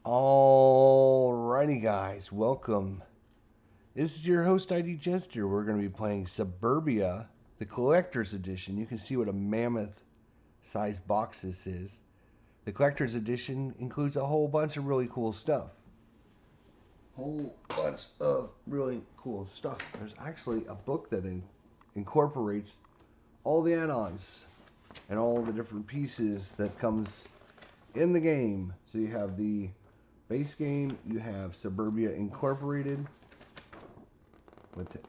Alrighty, guys, welcome. This is your host, ID Jester. We're going to be playing Suburbia, the collector's edition. You can see what a mammoth sized box this is. The collector's edition includes a whole bunch of really cool stuff. Whole bunch of really cool stuff. There's actually a book that incorporates all the add-ons and all the different pieces that comes in the game. So you have the base game, you have Suburbia Incorporated,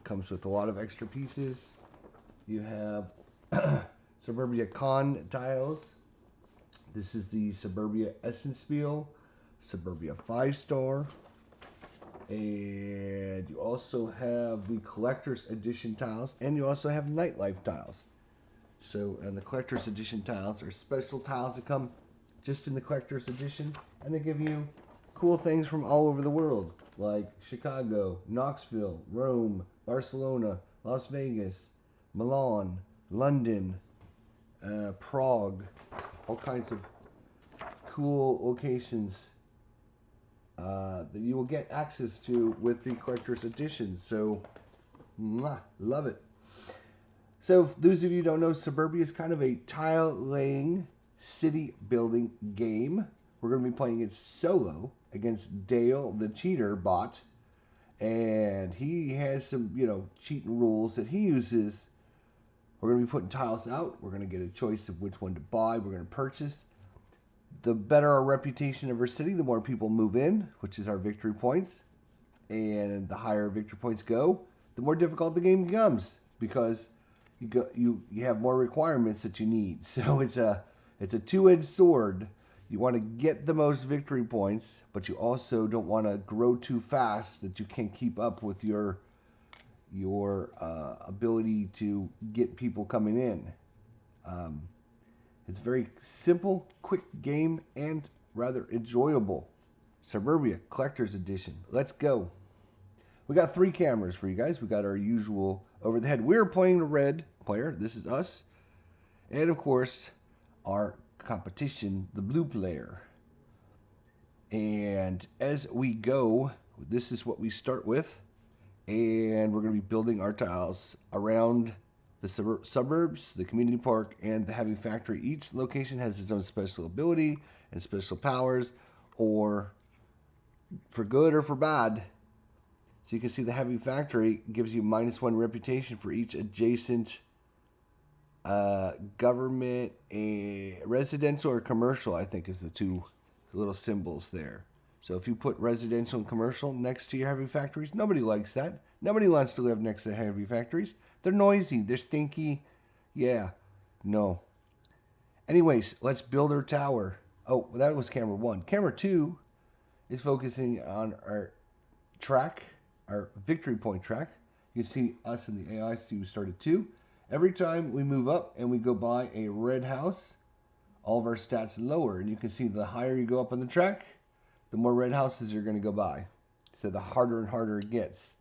comes with a lot of extra pieces. You have Suburbia Con tiles. This is the Suburbia Essence Spiel, Suburbia 5-star, and you also have the Collector's Edition tiles, and you also have Nightlife tiles. So, and the Collector's Edition tiles are special tiles that come just in the Collector's Edition, and they give you cool things from all over the world, like Chicago, Knoxville, Rome, Barcelona, Las Vegas, Milan, London, Prague, all kinds of cool locations that you will get access to with the Collector's Edition. So, love it. So, for those of you who don't know, Suburbia is kind of a tile-laying, city-building game. We're going to be playing it solo against Dale, the cheater bot. And he has some, cheating rules that he uses. We're going to be putting tiles out. We're going to get a choice of which one to buy. We're going to purchase. The better our reputation of our city, the more people move in, which is our victory points. And the higher victory points go, the more difficult the game becomes, because you have more requirements that you need. So it's a two-edged sword. You want to get the most victory points, but you also don't want to grow too fast that you can't keep up with your ability to get people coming in. It's a very simple, quick game, and rather enjoyable. Suburbia Collector's Edition. Let's go. We got 3 cameras for you guys. We got our usual over the head. We're playing the red player. This is us. And, of course, our competition, the blue player. And as we go, this is what we start with. And we're going to be building our tiles around the suburbs, the community park, and the heavy factory. Each location has its own special ability and special powers, or for good or for bad. So you can see the heavy factory gives you -1 reputation for each adjacent government, residential or commercial, I think is the 2 little symbols there. So if you put residential and commercial next to your heavy factories, nobody likes that. Nobody wants to live next to heavy factories. They're noisy. They're stinky. Yeah. No. Anyways, let's build our tower. Oh, that was camera 1. Camera 2 is focusing on our track, our victory point track. You can see us in the AI team started 2. Every time we move up and we go by a red house, all of our stats lower. And you can see the higher you go up on the track, the more red houses you're going to go by. So the harder and harder it gets.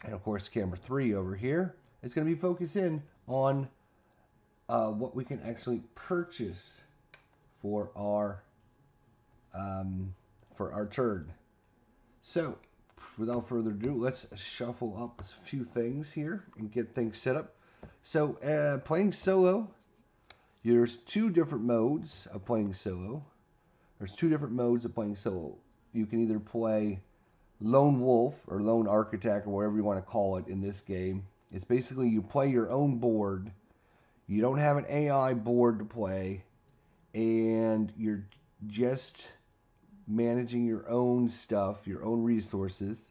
And of course, camera 3 over here is going to be focusing on what we can actually purchase for our turn. So, without further ado, let's shuffle up a few things here and get things set up. So, playing solo, there's 2 different modes of playing solo. You can either play Lone Wolf or Lone Architect or whatever you want to call it in this game. It's basically you play your own board. You don't have an AI board to play, and you're just managing your own stuff, your own resources.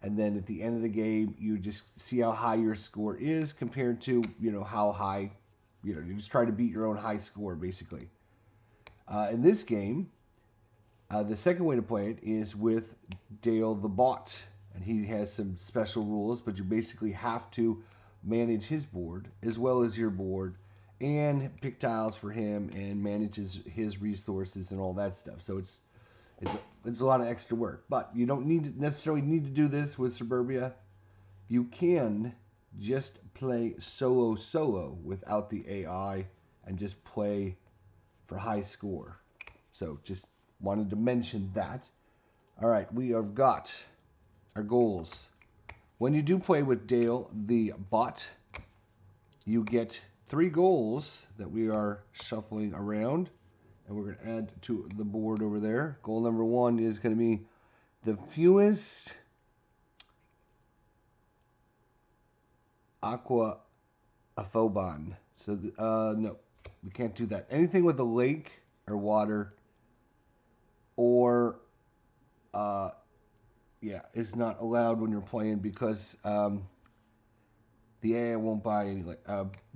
And then at the end of the game, you just see how high your score is compared to, how high, you just try to beat your own high score, basically. In this game, the second way to play it is with Dale the bot. And he has some special rules, but you basically have to manage his board as well as your board and pick tiles for him and manage his resources and all that stuff. So it's a lot of extra work. But you don't necessarily need to do this with Suburbia. You can just play solo without the AI and just play for high score. So just wanted to mention that. All right, we have got our goals. When you do play with Dale, the bot, you get 3 goals that we are shuffling around. And we're going to add to the board over there. Goal number 1 is going to be the fewest aqua aphobon. So, no, we can't do that. Anything with a lake or water or, yeah, is not allowed when you're playing because the AI won't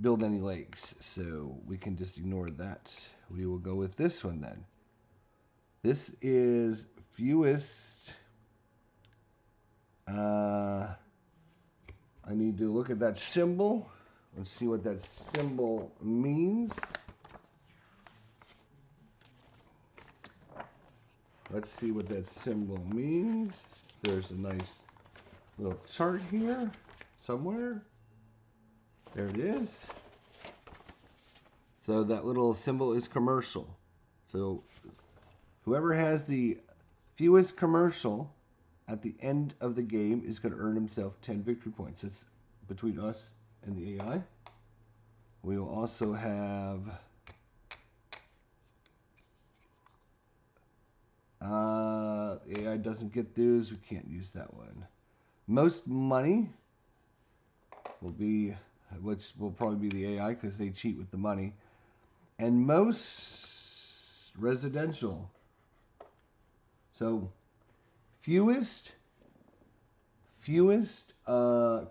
build any lakes. So we can just ignore that. We will go with this one then. This is fewest. I need to look at that symbol. Let's see what that symbol means. Let's see what that symbol means. There's a nice little chart here somewhere. There it is. So that little symbol is commercial. So whoever has the fewest commercial at the end of the game is going to earn himself 10 victory points. It's between us and the AI. We will also have the AI doesn't get those. We can't use that one. Most money will be, which will probably be the AI because they cheat with the money. And most residential. So fewest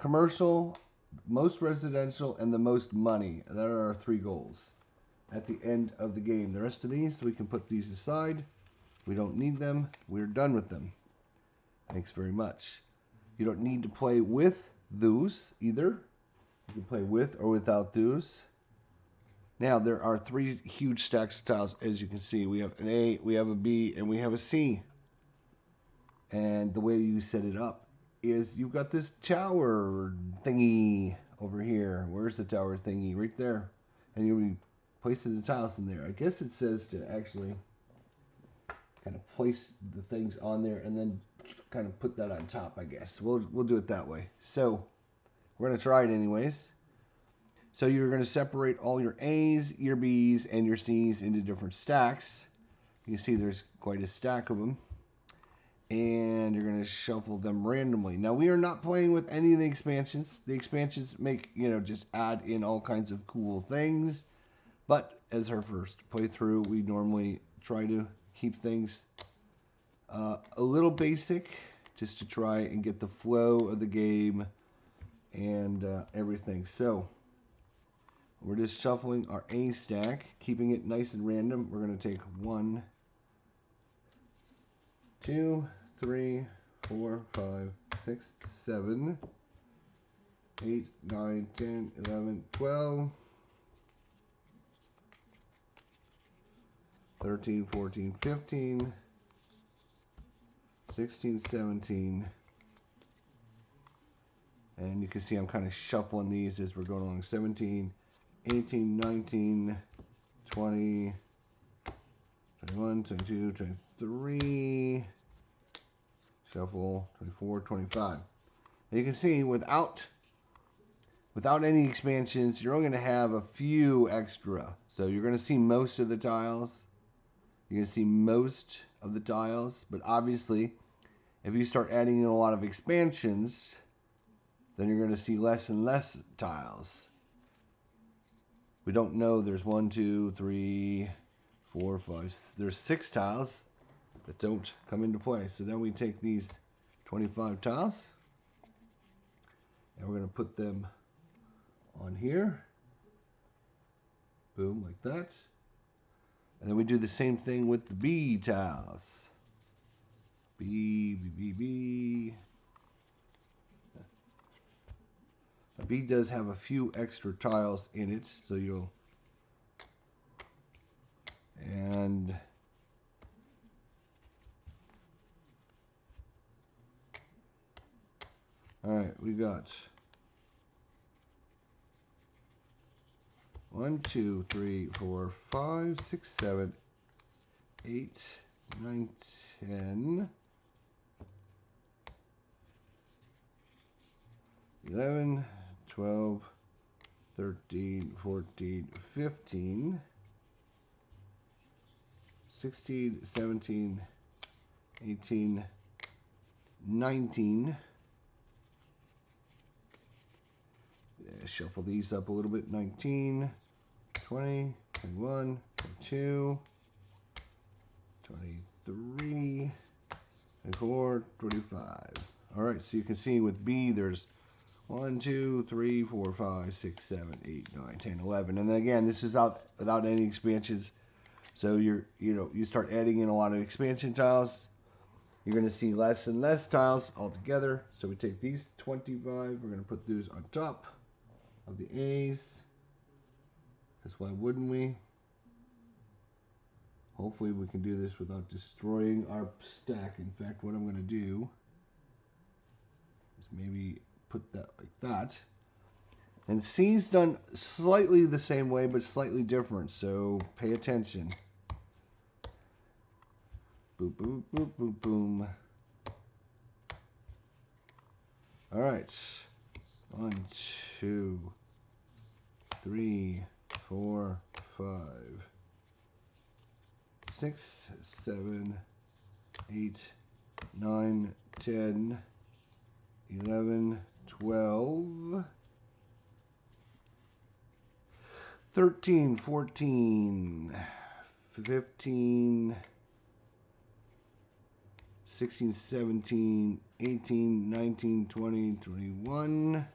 commercial, most residential, and the most money. That are our 3 goals at the end of the game. The rest of these, we can put these aside. We don't need them. We're done with them. Thanks very much. You don't need to play with those either. You can play with or without those. Now, there are 3 huge stacks of tiles, as you can see. We have an A, we have a B, and we have a C. And the way you set it up is you've got this tower thingy over here. Where's the tower thingy? Right there. And you'll be placing the tiles in there. I guess it says to actually kind of place the things on there and then kind of put that on top, I guess. We'll do it that way. So we're going to try it anyways. So you're going to separate all your A's, your B's, and your C's into different stacks. You can see there's quite a stack of them. And you're going to shuffle them randomly. Now, we are not playing with any of the expansions. The expansions make, just add in all kinds of cool things. But as our first playthrough, we normally try to keep things a little basic, just to try and get the flow of the game and everything. So we're just shuffling our A stack, keeping it nice and random. We're going to take 1, 2, 3, 4, 5, 6, 7, 8, 9, 10, 11, 12, 13, 14, 15, 16, 17. And you can see I'm kind of shuffling these as we're going along. 17, 18, 19, 20, 21, 22, 23. Shuffle 24, 25. And you can see without any expansions, you're only going to have a few extra. So you're going to see most of the tiles. You're going to see most of the tiles. But obviously, if you start adding in a lot of expansions, then you're going to see less and less tiles. We don't know. There's 1, 2, 3, 4, 5. There's 6 tiles that don't come into play. So then we take these 25 tiles and we're going to put them on here. Boom, like that. And then we do the same thing with the B tiles. B, B, B, B. A B does have a few extra tiles in it, so you'll, and all right, we got 1, 2, 3, 4, 5, 6, 7, 8, 9, 10, 11, 12, 13, 14, 15, 16, 17, 18, 19. Shuffle these up a little bit. 19, 20, 21, 22, 23, 24, 25. All right, so you can see with B, there's 1, 2, 3, 4, 5, 6, 7, 8, 9, 10, 11. And then again, this is out without any expansions. So you start adding in a lot of expansion tiles. You're going to see less and less tiles altogether. So we take these 25. We're going to put those on top of the A's. Because why wouldn't we? Hopefully we can do this without destroying our stack. In fact, what I'm going to do is maybe put that like that. And C's done slightly the same way, but slightly different. So pay attention. Boom, boom, boom, boom, boom. All right. 1, 2, 3, 4, 5, 6, 7, 8, 9, 10, 11, 12, 13, 14, 15, 16, 17, 18, 19, 20, 21,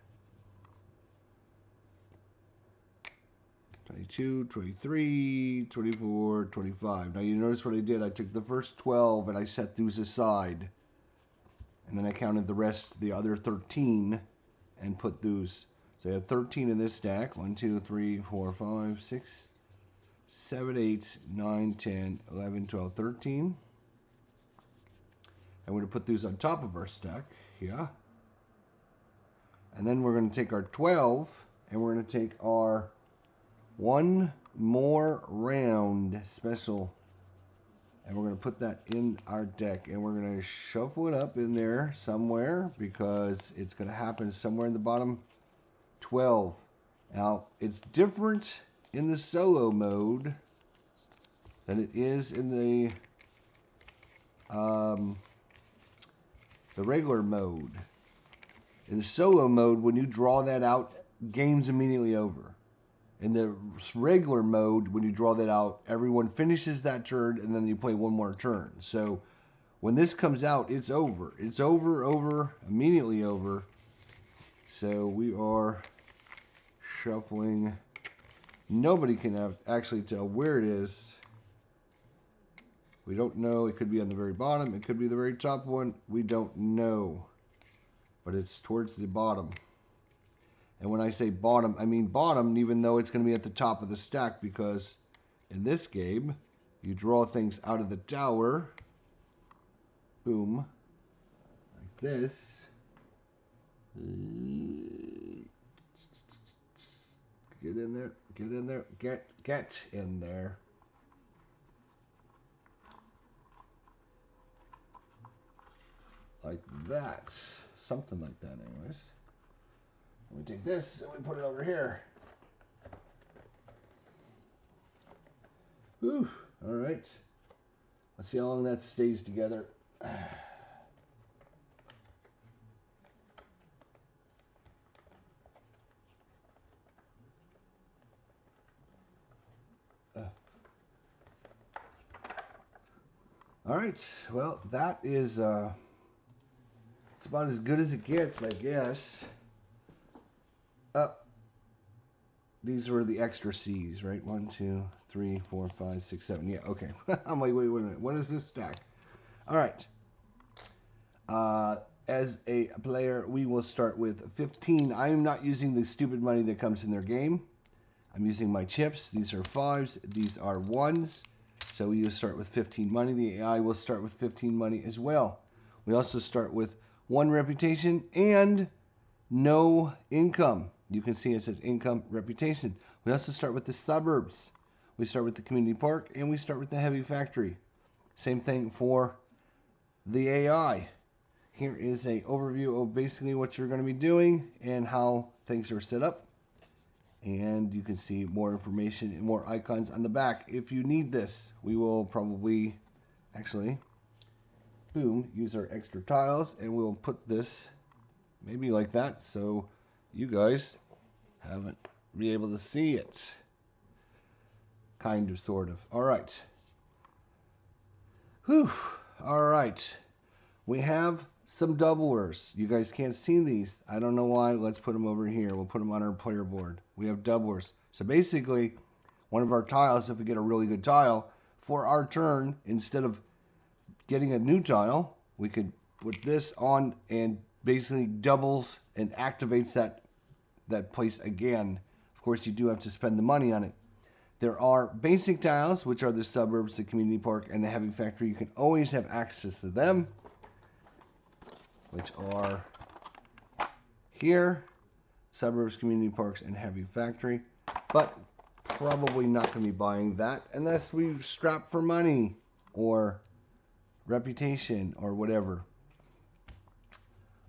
22, 23, 24, 25. Now you notice what I did. I took the first 12 and I set those aside. And then I counted the rest, the other 13, and put those. So I had 13 in this stack. 1, 2, 3, 4, 5, 6, 7, 8, 9, 10, 11, 12, 13. And we're going to put these on top of our stack. Yeah. And then we're going to take our 12 and we're going to take our one more round special. And we're going to put that in our deck. And we're going to shuffle it up in there somewhere because it's going to happen somewhere in the bottom 12. Now, it's different in the solo mode than it is in the regular mode. In the solo mode, when you draw that out, game's immediately over. In the regular mode, when you draw that out, everyone finishes that turn, and then you play one more turn. So when this comes out, it's over. It's over, immediately over. So we are shuffling. Nobody can actually tell where it is. We don't know. It could be on the very bottom. It could be the very top one. We don't know. But it's towards the bottom. And when I say bottom, I mean bottom, even though it's going to be at the top of the stack, because in this game, you draw things out of the tower. Boom. Like this. Get in there. Get in there. Get in there. Like that. Something like that, anyways. We take this and we put it over here. Whew. All right. Let's see how long that stays together. All right. Well, that is it's about as good as it gets, I guess. These were the extra C's, right? 1, 2, 3, 4, 5, 6, 7. Yeah, okay. I'm like, wait a minute. What is this stack? All right. As a player, we will start with 15. I am not using the stupid money that comes in their game. I'm using my chips. These are 5s. These are 1s. So we will start with 15 money. The AI will start with 15 money as well. We also start with 1 reputation and no income. You can see it says income, reputation. We also start with the suburbs. We start with the community park, and we start with the heavy factory. Same thing for the AI. Here is an overview of basically what you're going to be doing and how things are set up. And you can see more information and more icons on the back. If you need this, we will probably actually, boom, use our extra tiles, and we'll put this maybe like that so you guys haven't be able to see it. Kind of, sort of. All right. Whew. All right. We have some doublers. You guys can't see these. I don't know why. Let's put them over here. We'll put them on our player board. We have doublers. So basically, one of our tiles, if we get a really good tile, for our turn, instead of getting a new tile, we could put this on and basically doubles and activates that place again. Of course, you do have to spend the money on it. There are basic tiles, which are the suburbs, the community park, and the heavy factory. You can always have access to them, which are here, suburbs, community parks, and heavy factory. But probably not going to be buying that unless we strap for money or reputation or whatever.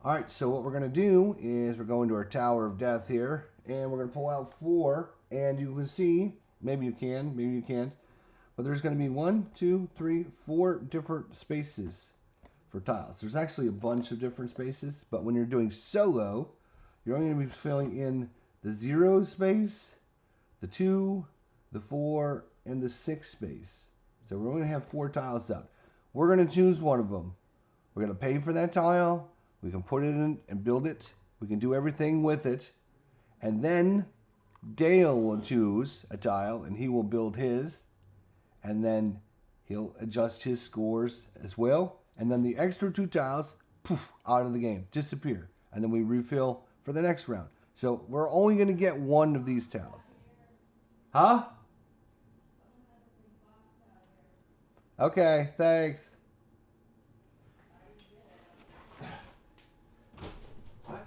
All right, so what we're going to do is we're going to our Tower of Death here, and we're going to pull out 4, and you can see, maybe you can, maybe you can't, but there's going to be 1, 2, 3, 4 different spaces for tiles. There's actually a bunch of different spaces, but when you're doing solo, you're only going to be filling in the 0 space, the 2, the 4, and the 6 space. So we're only going to have 4 tiles out. We're going to choose one of them. We're going to pay for that tile. We can put it in and build it. We can do everything with it. And then Dale will choose a tile, and he will build his. And then he'll adjust his scores as well. And then the extra 2 tiles, poof, out of the game, disappear. And then we refill for the next round. So we're only going to get 1 of these tiles. Huh? Okay, thanks. What?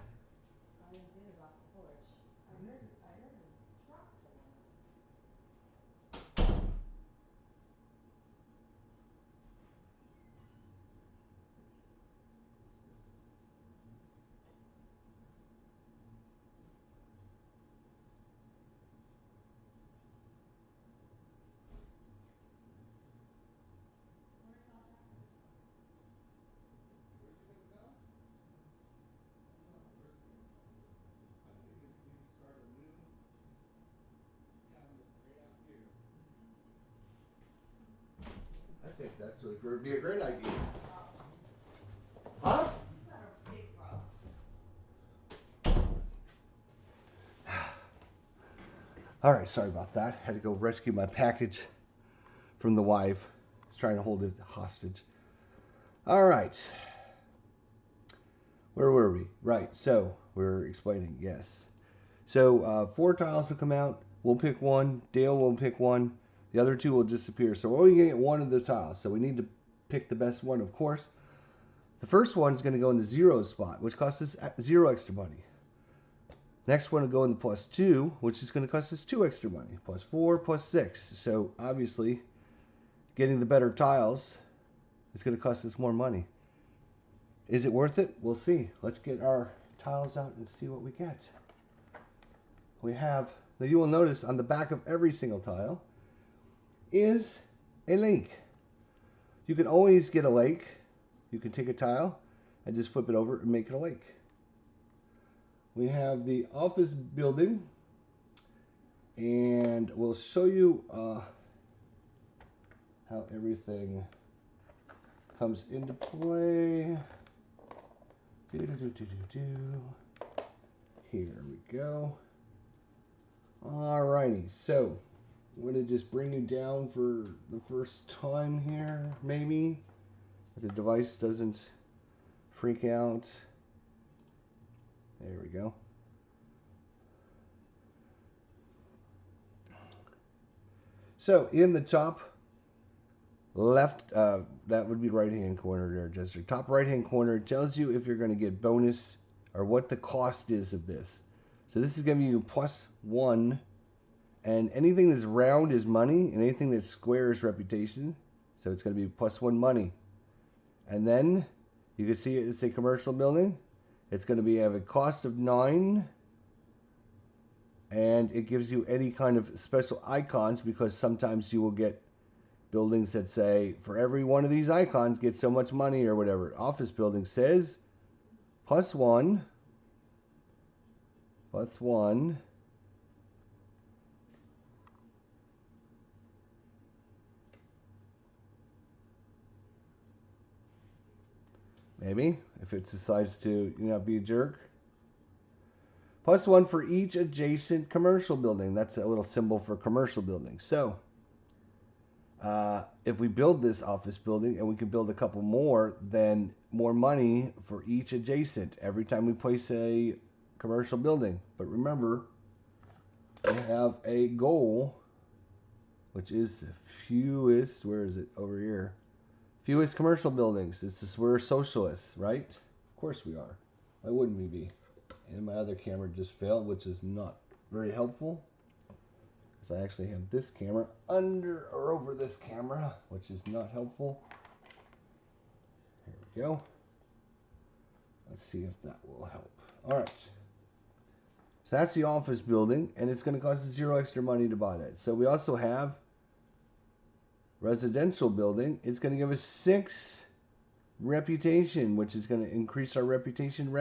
I think that's would be a great idea. Huh? All right, sorry about that. Had to go rescue my package from the wife. I was trying to hold it hostage. All right. Where were we? Right, so we're explaining, yes. So 4 tiles will come out. We'll pick 1. Dale will pick 1. The other 2 will disappear. So we're only going to get 1 of the tiles. So we need to pick the best one, of course. The first one is going to go in the 0 spot, which costs us 0 extra money. Next one will go in the +2, which is going to cost us 2 extra money. +4, +6. So obviously, getting the better tiles is going to cost us more money. Is it worth it? We'll see. Let's get our tiles out and see what we get. We have, now you will notice on the back of every single tile is a lake. You can always get a lake. You can take a tile and just flip it over and make it a lake. We have the office building, and we'll show you how everything comes into play. Here we go. Alrighty, so I'm going to just bring you down for the first time here, maybe. If the device doesn't freak out. There we go. So in the top left, that would be right hand corner there, Jester. Top right hand corner tells you if you're going to get bonus or what the cost is of this. So this is going to be you +1, and anything that's round is money, and anything that's square is reputation. So it's going to be +1 money. And then you can see it's a commercial building. It's going to be have a cost of 9. And it gives you any kind of special icons, because sometimes you will get buildings that say, for every one of these icons, get so much money or whatever. Office building says +1, +1. Maybe, if it decides to, be a jerk. +1 for each adjacent commercial building. That's a little symbol for commercial building. So, if we build this office building and we can build a couple more, then more money for each adjacent every time we place a commercial building. But remember, we have a goal, which is fewest, where is it? Over here. Fewest commercial buildings. We're socialists, right? Of course we are. Why wouldn't we be? And my other camera just failed, which is not very helpful. Because I actually have this camera under or over this camera, which is not helpful. Here we go. Let's see if that will help. All right. So that's the office building, and it's going to cost us 0 extra money to buy that. So we also have residential building. It's going to give us 6 reputation, which is going to increase our reputation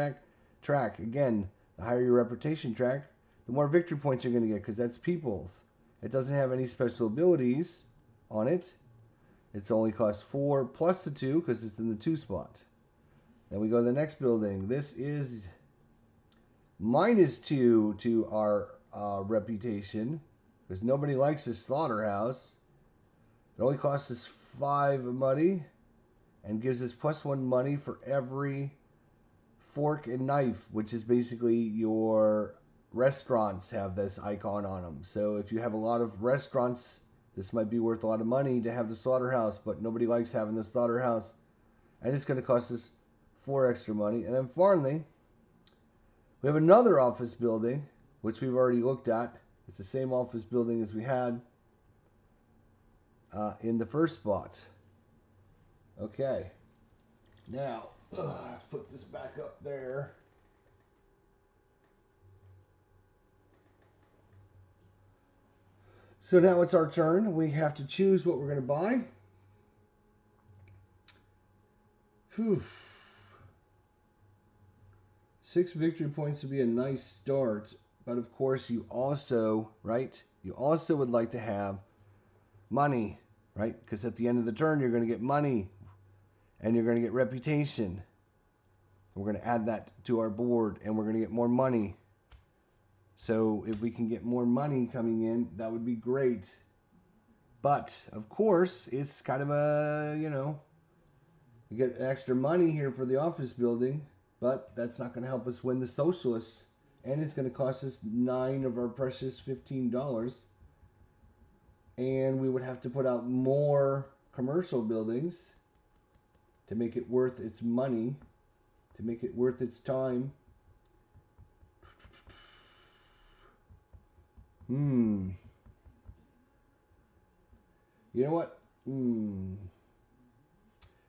track. Again, the higher your reputation track, the more victory points you're going to get, because that's people's. It doesn't have any special abilities on it. It's only cost 4 plus the 2, because it's in the 2 spot. Then we go to the next building. This is -2 to our reputation, because nobody likes this slaughterhouse. It only costs us 5 money and gives us +1 money for every fork and knife, which is basically your restaurants have this icon on them. So if you have a lot of restaurants, this might be worth a lot of money to have the slaughterhouse, but nobody likes having the slaughterhouse. And it's going to cost us 4 extra money. And then finally, we have another office building, which we've already looked at. It's the same office building as we had in the first spot. Okay. Now, put this back up there. So now it's our turn. We have to choose what we're going to buy. Whew. 6 victory points would be a nice start. But of course, you also, right? You also would like to have money, right? Because at the end of the turn, you're going to get money. And you're going to get reputation. We're going to add that to our board. And we're going to get more money. So if we can get more money coming in, that would be great. But, of course, it's kind of a, we get extra money here for the office building. But that's not going to help us win the socialists. And it's going to cost us 9 of our precious $15. And we would have to put out more commercial buildings to make it worth its money, to make it worth its time. You know what?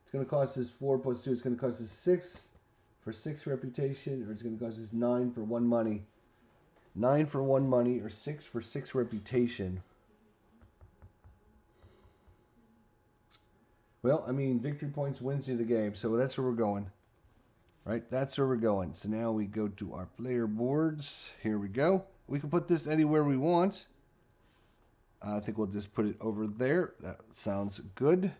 It's going to cost us 4 plus 2. It's going to cost us 6 for 6 reputation, or it's going to cost us 9 for 1 money. 9 for 1 money, or 6 for 6 reputation. Well, I mean, victory points wins you the game, so that's where we're going. Right? That's where we're going. So now we go to our player boards. Here we go. We can put this anywhere we want. I think we'll just put it over there. That sounds good.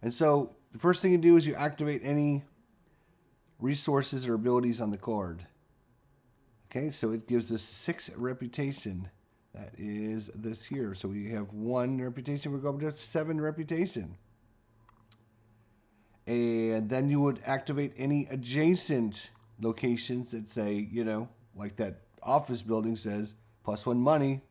And so the first thing you do is you activate any resources or abilities on the card. Okay, so it gives us 6 reputation. That is this here. So we have 1 reputation. We're going to 7 reputation. And then you would activate any adjacent locations that say, like that office building says, +1 money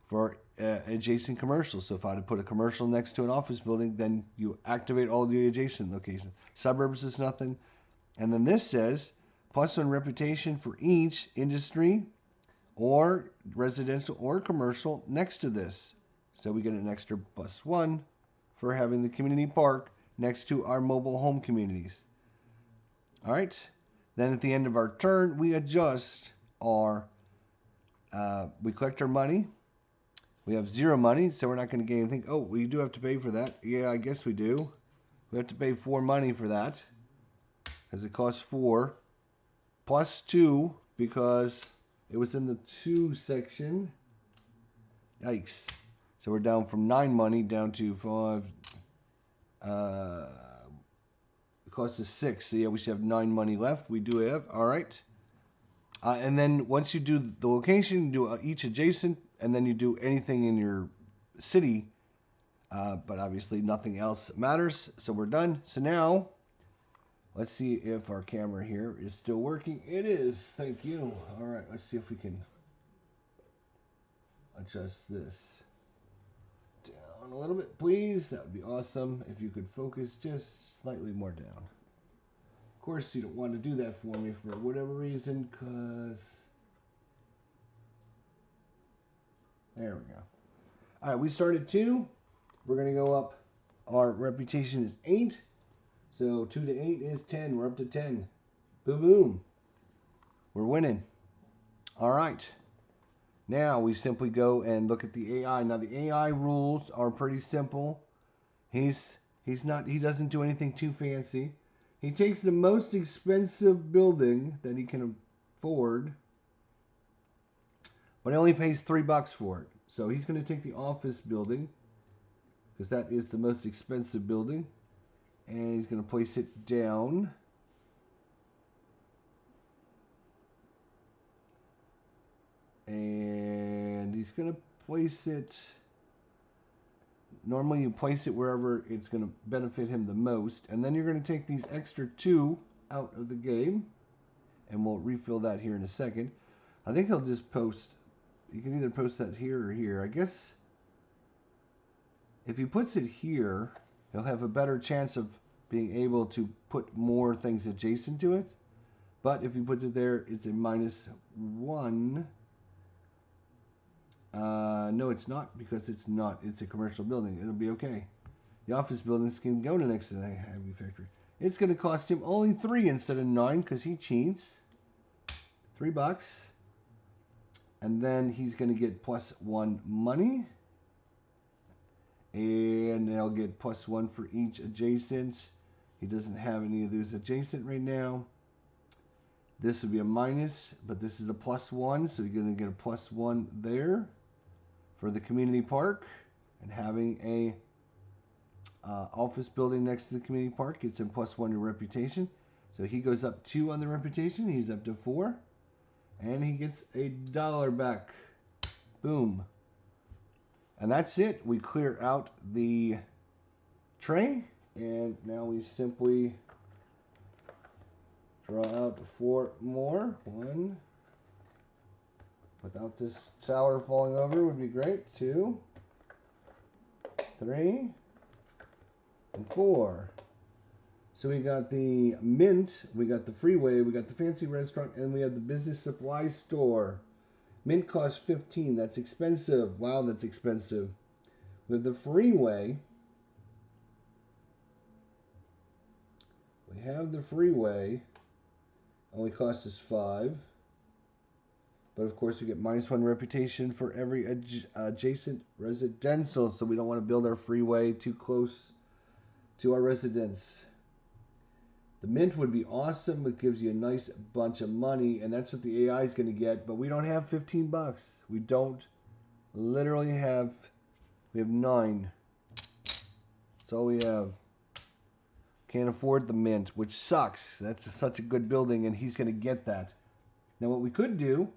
for adjacent commercials. So if I had to put a commercial next to an office building, then you activate all the adjacent locations. Suburbs is nothing. And then this says, +1 reputation for each industry or residential or commercial next to this. So we get an extra +1 for having the community park next to our mobile home communities. All right. Then at the end of our turn, we adjust our, we collect our money. We have 0 money, so we're not going to get anything. Oh, we do have to pay for that. Yeah, I guess we do. We have to pay 4 money for that because it costs 4 plus 2 because it was in the 2 section. Yikes. So we're down from 9 money down to 5. It costs us 6. So yeah, we should have 9 money left. We do have. All right. And then once you do the location, you do each adjacent, and then you do anything in your city. But obviously nothing else matters. So we're done. So now, let's see if our camera here is still working. It is. Thank you. All right. Let's see if we can adjust this down a little bit, please. That would be awesome if you could focus just slightly more down. Of course, you don't want to do that for me for whatever reason, because there we go. All right, we started 2. We're going to go up. Our reputation is 8. So 2 to 8 is 10. We're up to 10. Boom, boom. We're winning. All right. Now we simply go and look at the AI. Now the AI rules are pretty simple. He doesn't do anything too fancy. He takes the most expensive building that he can afford, but he only pays $3 for it. So he's going to take the office building, because that is the most expensive building, and he's going to place it down. And he's going to place it, normally you place it wherever it's going to benefit him the most. And then you're going to take these extra 2 out of the game. And we'll refill that here in a second. I think he'll just post, you can either post that here or here. I guess if he puts it here, he'll have a better chance of being able to put more things adjacent to it. But if he puts it there, it's a -1. No, it's not, because it's not. It's a commercial building. It'll be okay. The office buildings can go to next to the heavy factory. It's going to cost him only 3 instead of 9 because he cheats. $3. And then he's going to get +1 money. And they'll get +1 for each adjacent. He doesn't have any of those adjacent right now. This would be a minus, but this is a +1, so you're going to get a +1 there for the community park. And having a office building next to the community park gets him +1 to reputation. So he goes up 2 on the reputation. He's up to 4. And he gets $1 back. Boom. And that's it. We clear out the tray. And now we simply draw out 4 more. 1. Without this tower falling over would be great. 2, 3, and 4. So we got the Mint, we got the Freeway, we got the fancy restaurant, and we have the business supply store. Mint costs 15. That's expensive. Wow, that's expensive. With the Freeway, we have the Freeway. Only costs us 5. But of course, we get -1 reputation for every adjacent residential, so we don't want to build our freeway too close to our residence. The Mint would be awesome. It gives you a nice bunch of money, and that's what the AI is going to get. But we don't have $15. We don't literally have. We have 9. That's all we have. Can't afford the Mint, which sucks. That's such a good building, and he's going to get that. Now, what we could do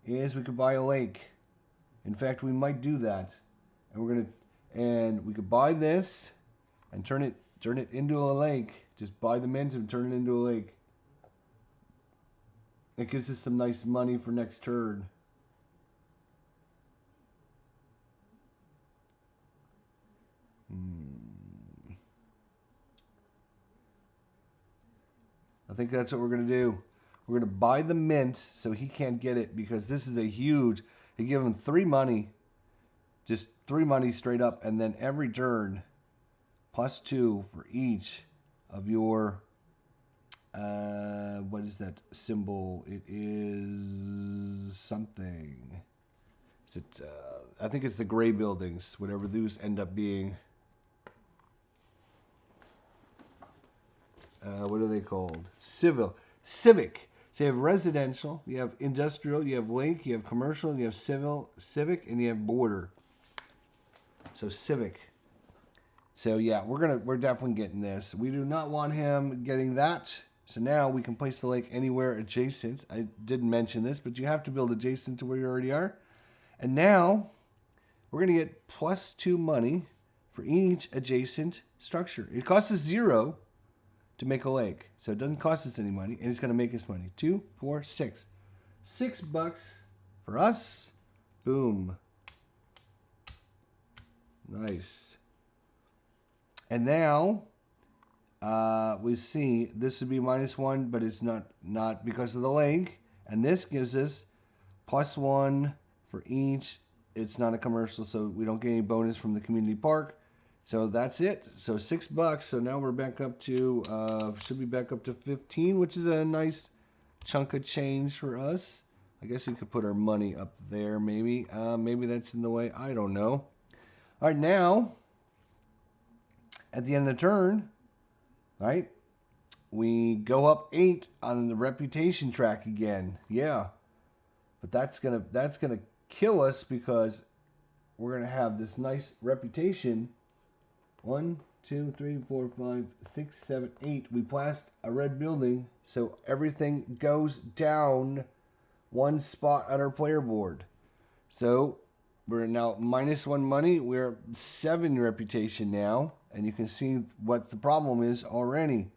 is we could buy a lake. In fact, we might do that. And we could buy this and turn it into a lake. Just buy the Mint and turn it into a lake. It gives us some nice money for next turn. I think that's what we're going to do. We're going to buy the Mint so he can't get it, because this is a huge... They give him 3 money. Just 3 money straight up, and then every turn +2 for each of your, what is that symbol? It is something. Is it, I think it's the gray buildings, whatever those end up being. What are they called? Civic. So you have residential, you have industrial, you have lake, you have commercial, you have civic, and you have border. So civic. So yeah, we're definitely getting this. We do not want him getting that. So now we can place the lake anywhere adjacent. I didn't mention this, but you have to build adjacent to where you already are. And now we're going to get +2 money for each adjacent structure. It costs us 0 to make a lake. So it doesn't cost us any money, and it's going to make us money. 2, 4, 6. $6 for us. Boom. Nice. And now we see this would be -1, but it's not because of the lake. And this gives us +1 for each. It's not a commercial, so we don't get any bonus from the community park. So that's it. So $6. So now we're back up to, should be back up to 15, which is a nice chunk of change for us. I guess we could put our money up there, maybe. Maybe that's in the way. I don't know. All right, now, at the end of the turn, right, we go up 8 on the reputation track again. Yeah, but that's gonna kill us because we're gonna have this nice reputation. 1, 2, 3, 4, 5, 6, 7, 8. We passed a red building, so everything goes down 1 spot on our player board. So we're now -1 money. We're 7 reputation now, and you can see what the problem is already.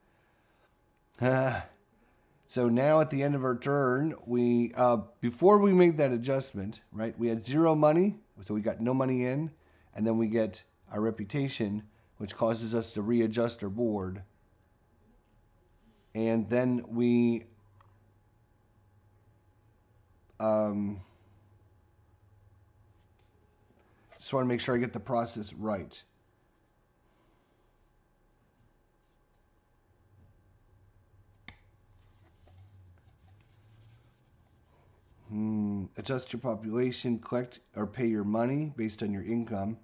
So now at the end of our turn, we before we made that adjustment, right? We had 0 money, so we got no money in, and then we get our reputation, which causes us to readjust our board. And then we just want to make sure I get the process right. Adjust your population, collect or pay your money based on your income.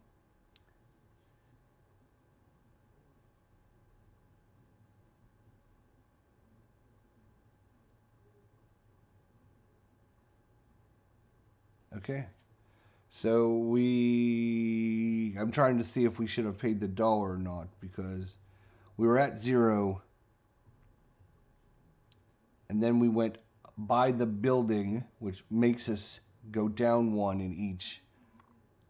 Okay. So I'm trying to see if we should have paid the dollar or not, because we were at 0. And then we went by the building, which makes us go down 1 in each.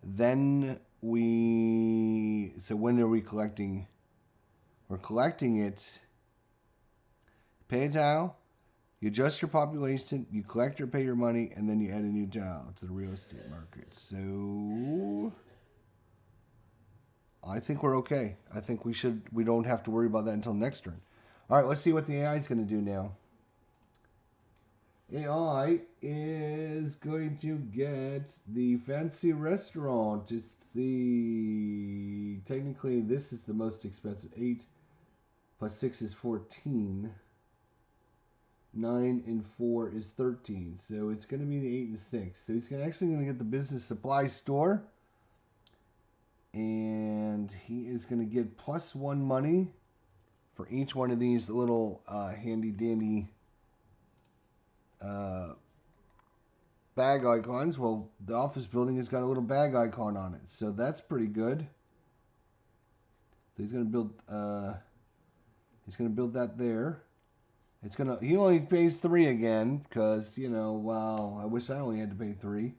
Then so when are we collecting? We're collecting it. Pay a tile, you adjust your population, you collect or pay your money, and then you add a new tile to the real estate market. So I think we're okay. I think we don't have to worry about that until next turn. All right, let's see what the AI is going to do now. AI is going to get the fancy restaurant. It's technically this is the most expensive. 8 plus 6 is 14. 9 and 4 is 13. So it's going to be the 8 and 6. So he's actually going to get the business supply store. And he is going to get +1 money for each one of these little handy dandy bag icons. Well, the office building has got a little bag icon on it, so that's pretty good. So he's going to build that there. He only pays 3 again because, wow, I wish I only had to pay 3.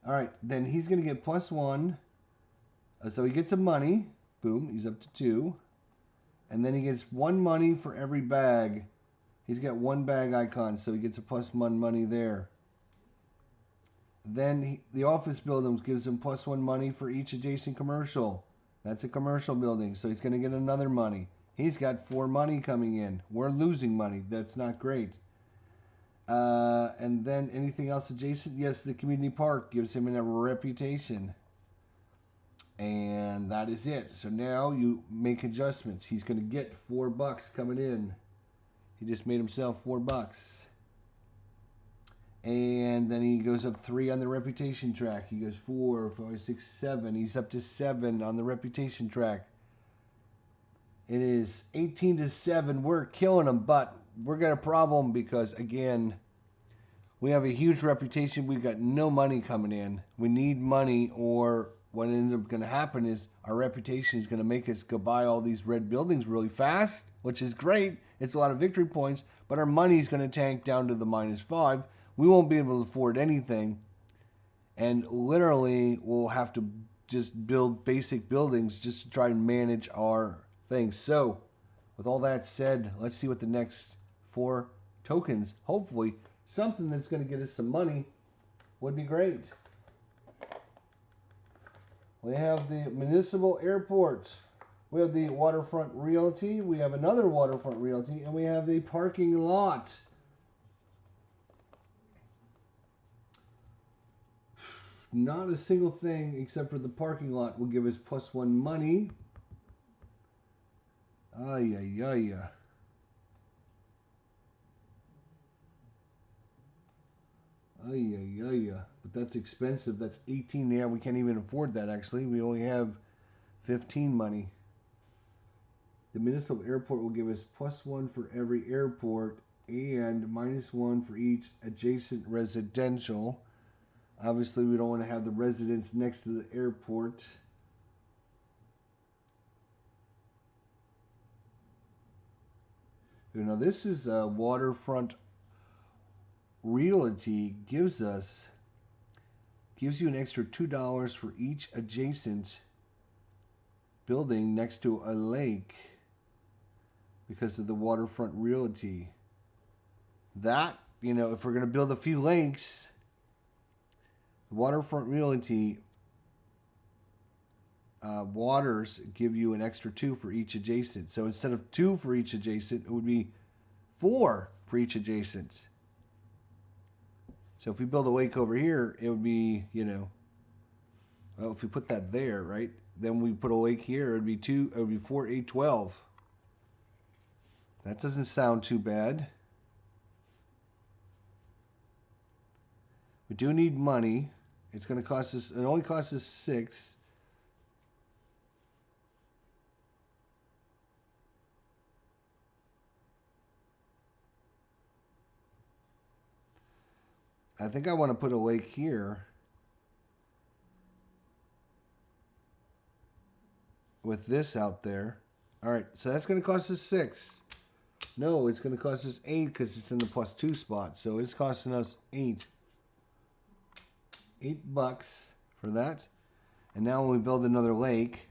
All right, then he's going to get +1. So he gets some money. Boom, he's up to 2. And then he gets 1 money for every bag. He's got 1 bag icon, so he gets a +1 money there. Then the office building gives him +1 money for each adjacent commercial. That's a commercial building, so he's going to get another money. He's got 4 money coming in. We're losing money. That's not great. And then anything else adjacent? Yes, the community park gives him a reputation. And that is it. So now you make adjustments. He's going to get $4 coming in. He just made himself $4. And then he goes up 3 on the reputation track. He goes 4, 5, 6, 7. He's up to 7 on the reputation track. It is 18-7. We're killing him, but we're got a problem because, again, we have a huge reputation. We've got no money coming in. We need money, or what ends up going to happen is our reputation is going to make us go buy all these red buildings really fast, which is great. It's a lot of victory points, but our money is going to tank down to the -5. We won't be able to afford anything, and literally we'll have to just build basic buildings just to try and manage our things. So, with all that said, let's see what the next 4 tokens, hopefully, something that's going to get us some money would be great. We have the municipal airport. We have the waterfront realty. We have another waterfront realty. And we have the parking lot. Not a single thing except for the parking lot will give us +1 money. Ay, ay, ay, ay. Ay, ay, ay, ay. But that's expensive. That's 18. Yeah, we can't even afford that, actually. We only have 15 money. The municipal airport will give us +1 for every airport and -1 for each adjacent residential. Obviously, we don't want to have the residents next to the airport. You know, this is waterfront realty gives you an extra $2 for each adjacent building next to a lake because of the waterfront realty. That, you know, if we're going to build a few lakes, the waterfront realty waters give you an extra 2 for each adjacent. So instead of 2 for each adjacent, it would be 4 for each adjacent. So if we build a lake over here, it would be, you know, well, if we put that there, right? Then we put a lake here, it would be 2, it would be 4, 8, 12. That doesn't sound too bad. We do need money. It's going to cost us, it only costs us 6. I think I want to put a lake here with this out there. All right, so that's going to cost us 6. No, it's going to cost us 8 because it's in the +2 spot. So it's costing us 8. $8 for that. And now when we build another lake,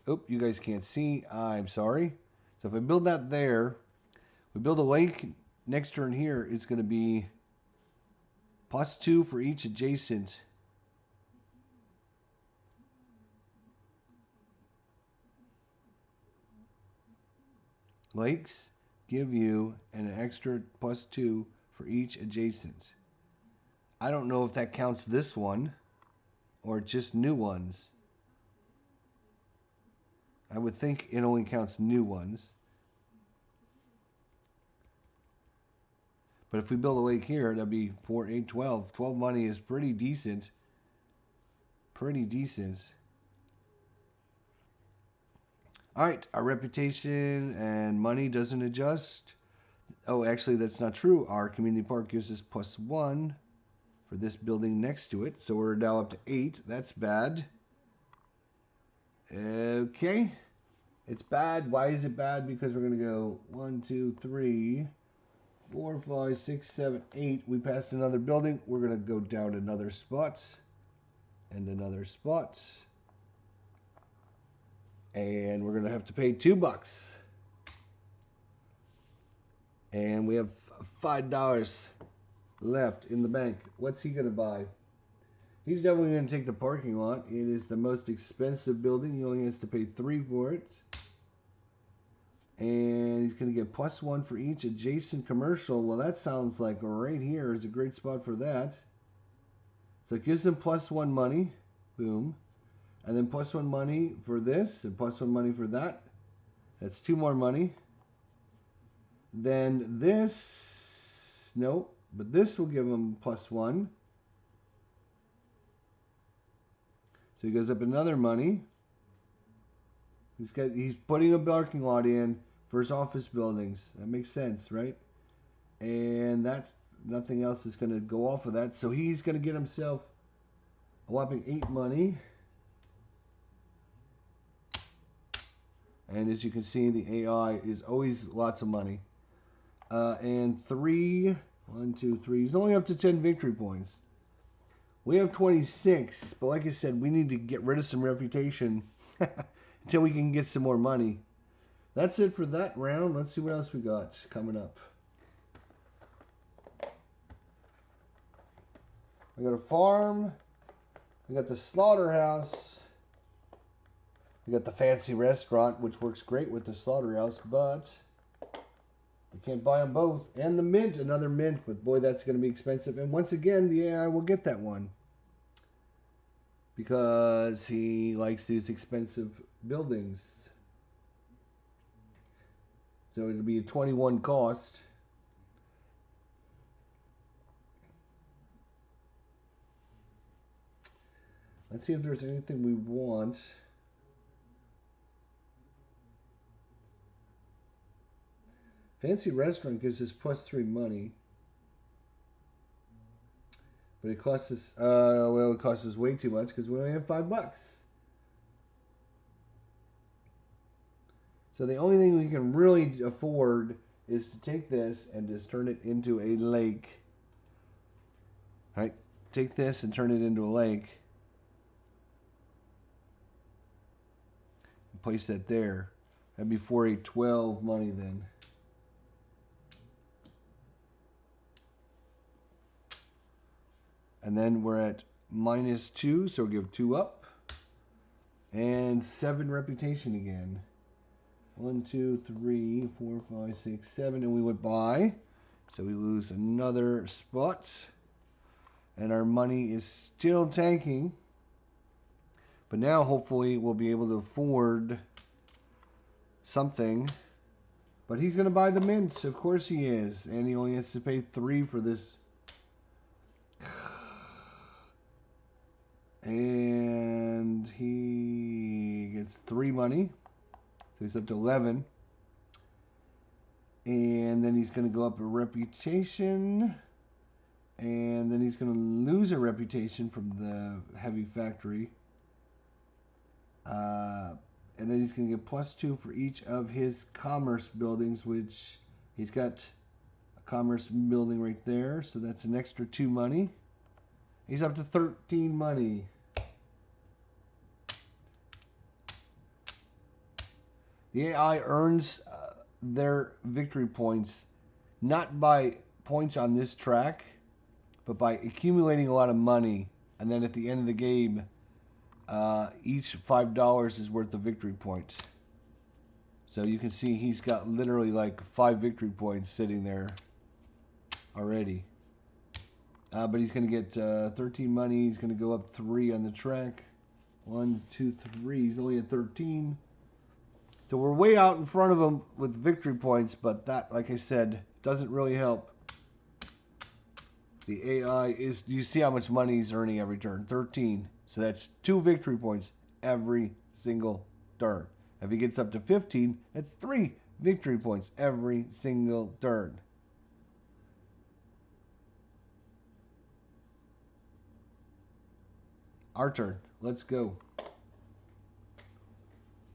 oop, you guys can't see. I'm sorry. So if I build that there, we build a lake next turn here, it's going to be +2 for each adjacent. Lakes give you an extra +2 for each adjacent. I don't know if that counts this one or just new ones. I would think it only counts new ones. But if we build a lake here, that'd be 4, 8, 12. 12 money is pretty decent. Pretty decent. All right, our reputation and money doesn't adjust. Oh, actually, that's not true. Our community park gives us +1 for this building next to it. So we're now up to 8. That's bad. Okay. It's bad. Why is it bad? Because we're going to go 1, 2, 3, 4, 5, 6, 7, 8. We passed another building. We're going to go down another spot and another spot. And we're going to have to pay $2. And we have $5 left in the bank. What's he going to buy? He's definitely going to take the parking lot. It is the most expensive building. He only has to pay 3 for it. And he's going to get +1 for each adjacent commercial. Well, that sounds like right here is a great spot for that. So it gives him +1 money. Boom. And then +1 money for this, and +1 money for that. That's 2 more money. Then this, nope, but this will give him +1. So he goes up another money. He's putting a parking lot in for his office buildings. That makes sense, right? And that's nothing else is going to go off of that. So he's going to get himself a whopping 8 money. And as you can see, the AI is always lots of money. And 3, 1, 2, 3. He's only up to 10 victory points. We have 26, but like I said, we need to get rid of some reputation until we can get some more money. That's it for that round. Let's see what else we got coming up. We got a farm. We got the slaughterhouse. We got the fancy restaurant, which works great with the slaughterhouse, but you can't buy them both. And the mint, another mint, but boy, that's going to be expensive. And once again, the AI will get that one because he likes these expensive buildings. So it'll be a 21 cost. Let's see if there's anything we want. Fancy restaurant gives us +3 money. But it costs us, well, it costs us way too much because we only have $5. So the only thing we can really afford is to take this and just turn it into a lake. Right? Take this and turn it into a lake. And place that there. That'd be for a 12 money then. And then we're at -2, so we'll give 2 up. And 7 reputation again. 1, 2, 3, 4, 5, 6, 7. And we went by. So we lose another spot. And our money is still tanking. But now hopefully we'll be able to afford something. But he's going to buy the mints. Of course he is. And he only has to pay 3 for this. And he gets 3 money. So he's up to 11. And then he's going to go up a reputation. And then he's going to lose a reputation from the heavy factory. And then he's going to get +2 for each of his commerce buildings, which he's got a commerce building right there. So that's an extra 2 money. He's up to 13 money. The AI earns their victory points not by points on this track, but by accumulating a lot of money. And then at the end of the game, each $5 is worth of victory points. So you can see he's got literally like 5 victory points sitting there already. But he's going to get 13 money. He's going to go up 3 on the track. 1, 2, 3. He's only at 13. So we're way out in front of him with victory points, but that, like I said, doesn't really help. The AI is, you see how much money he's earning every turn? 13. So that's 2 victory points every single turn. If he gets up to 15, that's 3 victory points every single turn. Our turn. Let's go.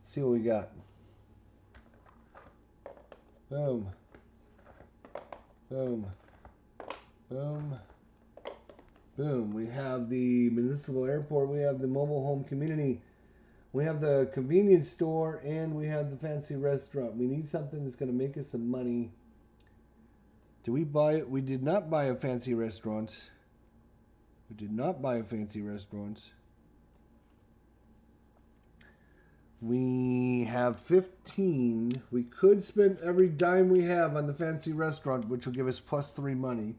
See what we got. Boom. Boom. Boom. Boom. We have the municipal airport. We have the mobile home community. We have the convenience store. And we have the fancy restaurant. We need something that's going to make us some money. Did we buy it? We did not buy a fancy restaurant. We did not buy a fancy restaurant. We have 15. We could spend every dime we have on the fancy restaurant, which will give us +3 money.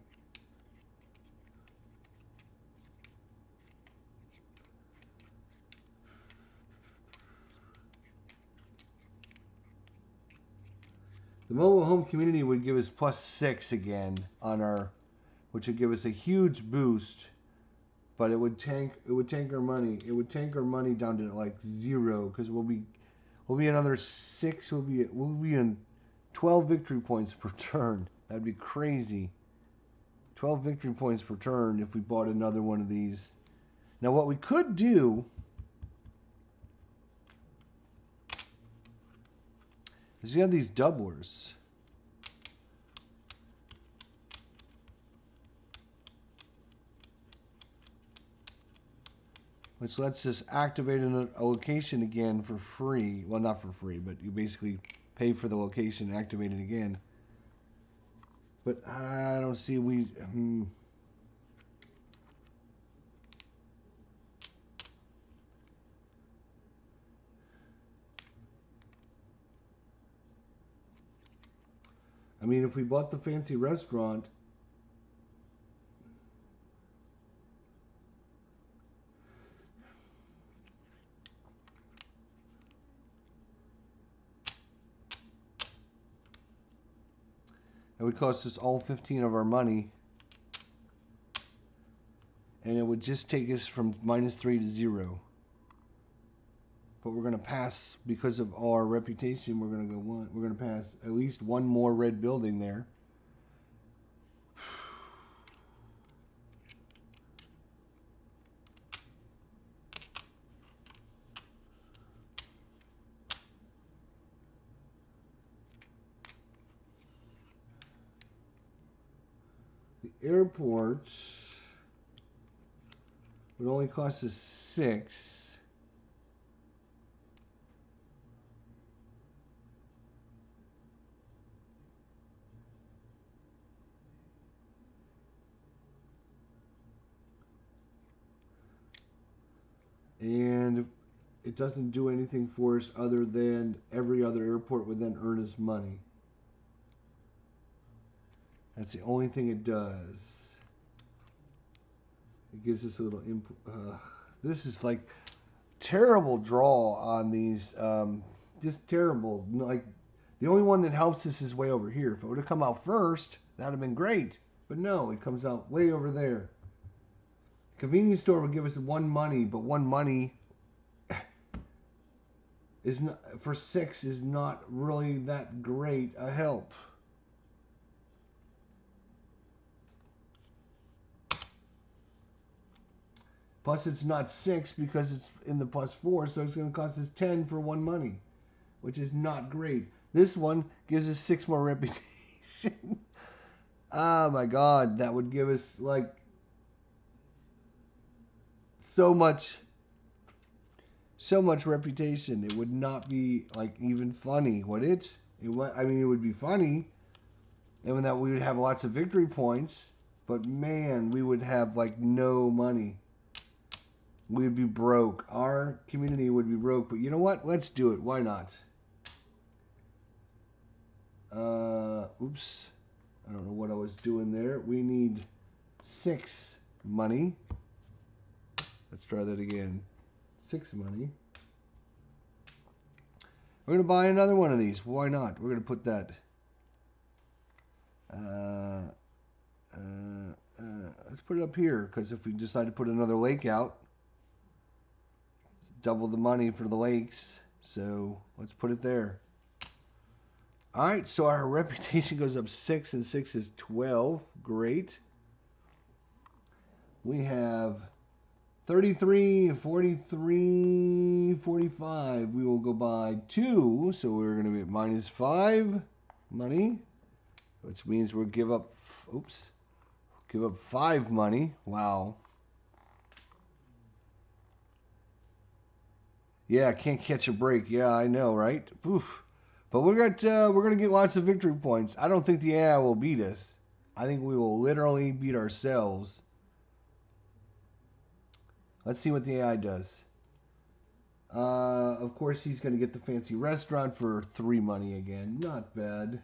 The mobile home community would give us +6 again on our, which would give us a huge boost, but it would tank our money. It would tank our money down to like 0 because we'll be another 6. We'll be in 12 victory points per turn. That'd be crazy. 12 victory points per turn if we bought another one of these. Now what we could do is you have these doublers. Which lets us activate a location again for free. Well, not for free, but you basically pay for the location and activate it again. But I don't see I mean, if we bought the fancy restaurant, it would cost us all 15 of our money. And it would just take us from -3 to 0. But we're going to pass, because of our reputation, we're going to pass at least one more red building there. The airport would only cost us 6. And it doesn't do anything for us other than every other airport would then earn us money. That's the only thing it does. It gives us a little input. This is like terrible draw on these. Just terrible. Like the only one that helps us is way over here. If it would have come out first, that'd have been great. But no, it comes out way over there. Convenience store would give us 1 money, but 1 money is not, for 6 is not really that great a help. Plus it's not 6 because it's in the +4, so it's going to cost us 10 for 1 money, which is not great. This one gives us 6 more reputation. Oh my god, that would give us like so much reputation. It would not be like even funny, would it? I mean, it would be funny, and that we would have lots of victory points, but man, we would have like no money. We'd be broke. Our community would be broke, but you know what? Let's do it. Why not? Oops. I don't know what I was doing there. We need 6 money. Let's try that again. 6 money. We're going to buy another one of these. Why not? We're going to put that. Let's put it up here, because if we decide to put another lake out, double the money for the lakes. So let's put it there. All right, so our reputation goes up 6, and 6 is 12. Great. We have 33, 43, 45. We will go by 2, so we're going to be at -5 money, which means we'll give up, give up 5 money. Wow. Yeah, can't catch a break. Yeah, I know, right? Oof. But we're gonna get lots of victory points. I don't think the AI will beat us. I think we will literally beat ourselves. Let's see what the AI does. Of course, he's gonna get the fancy restaurant for 3 money again. Not bad.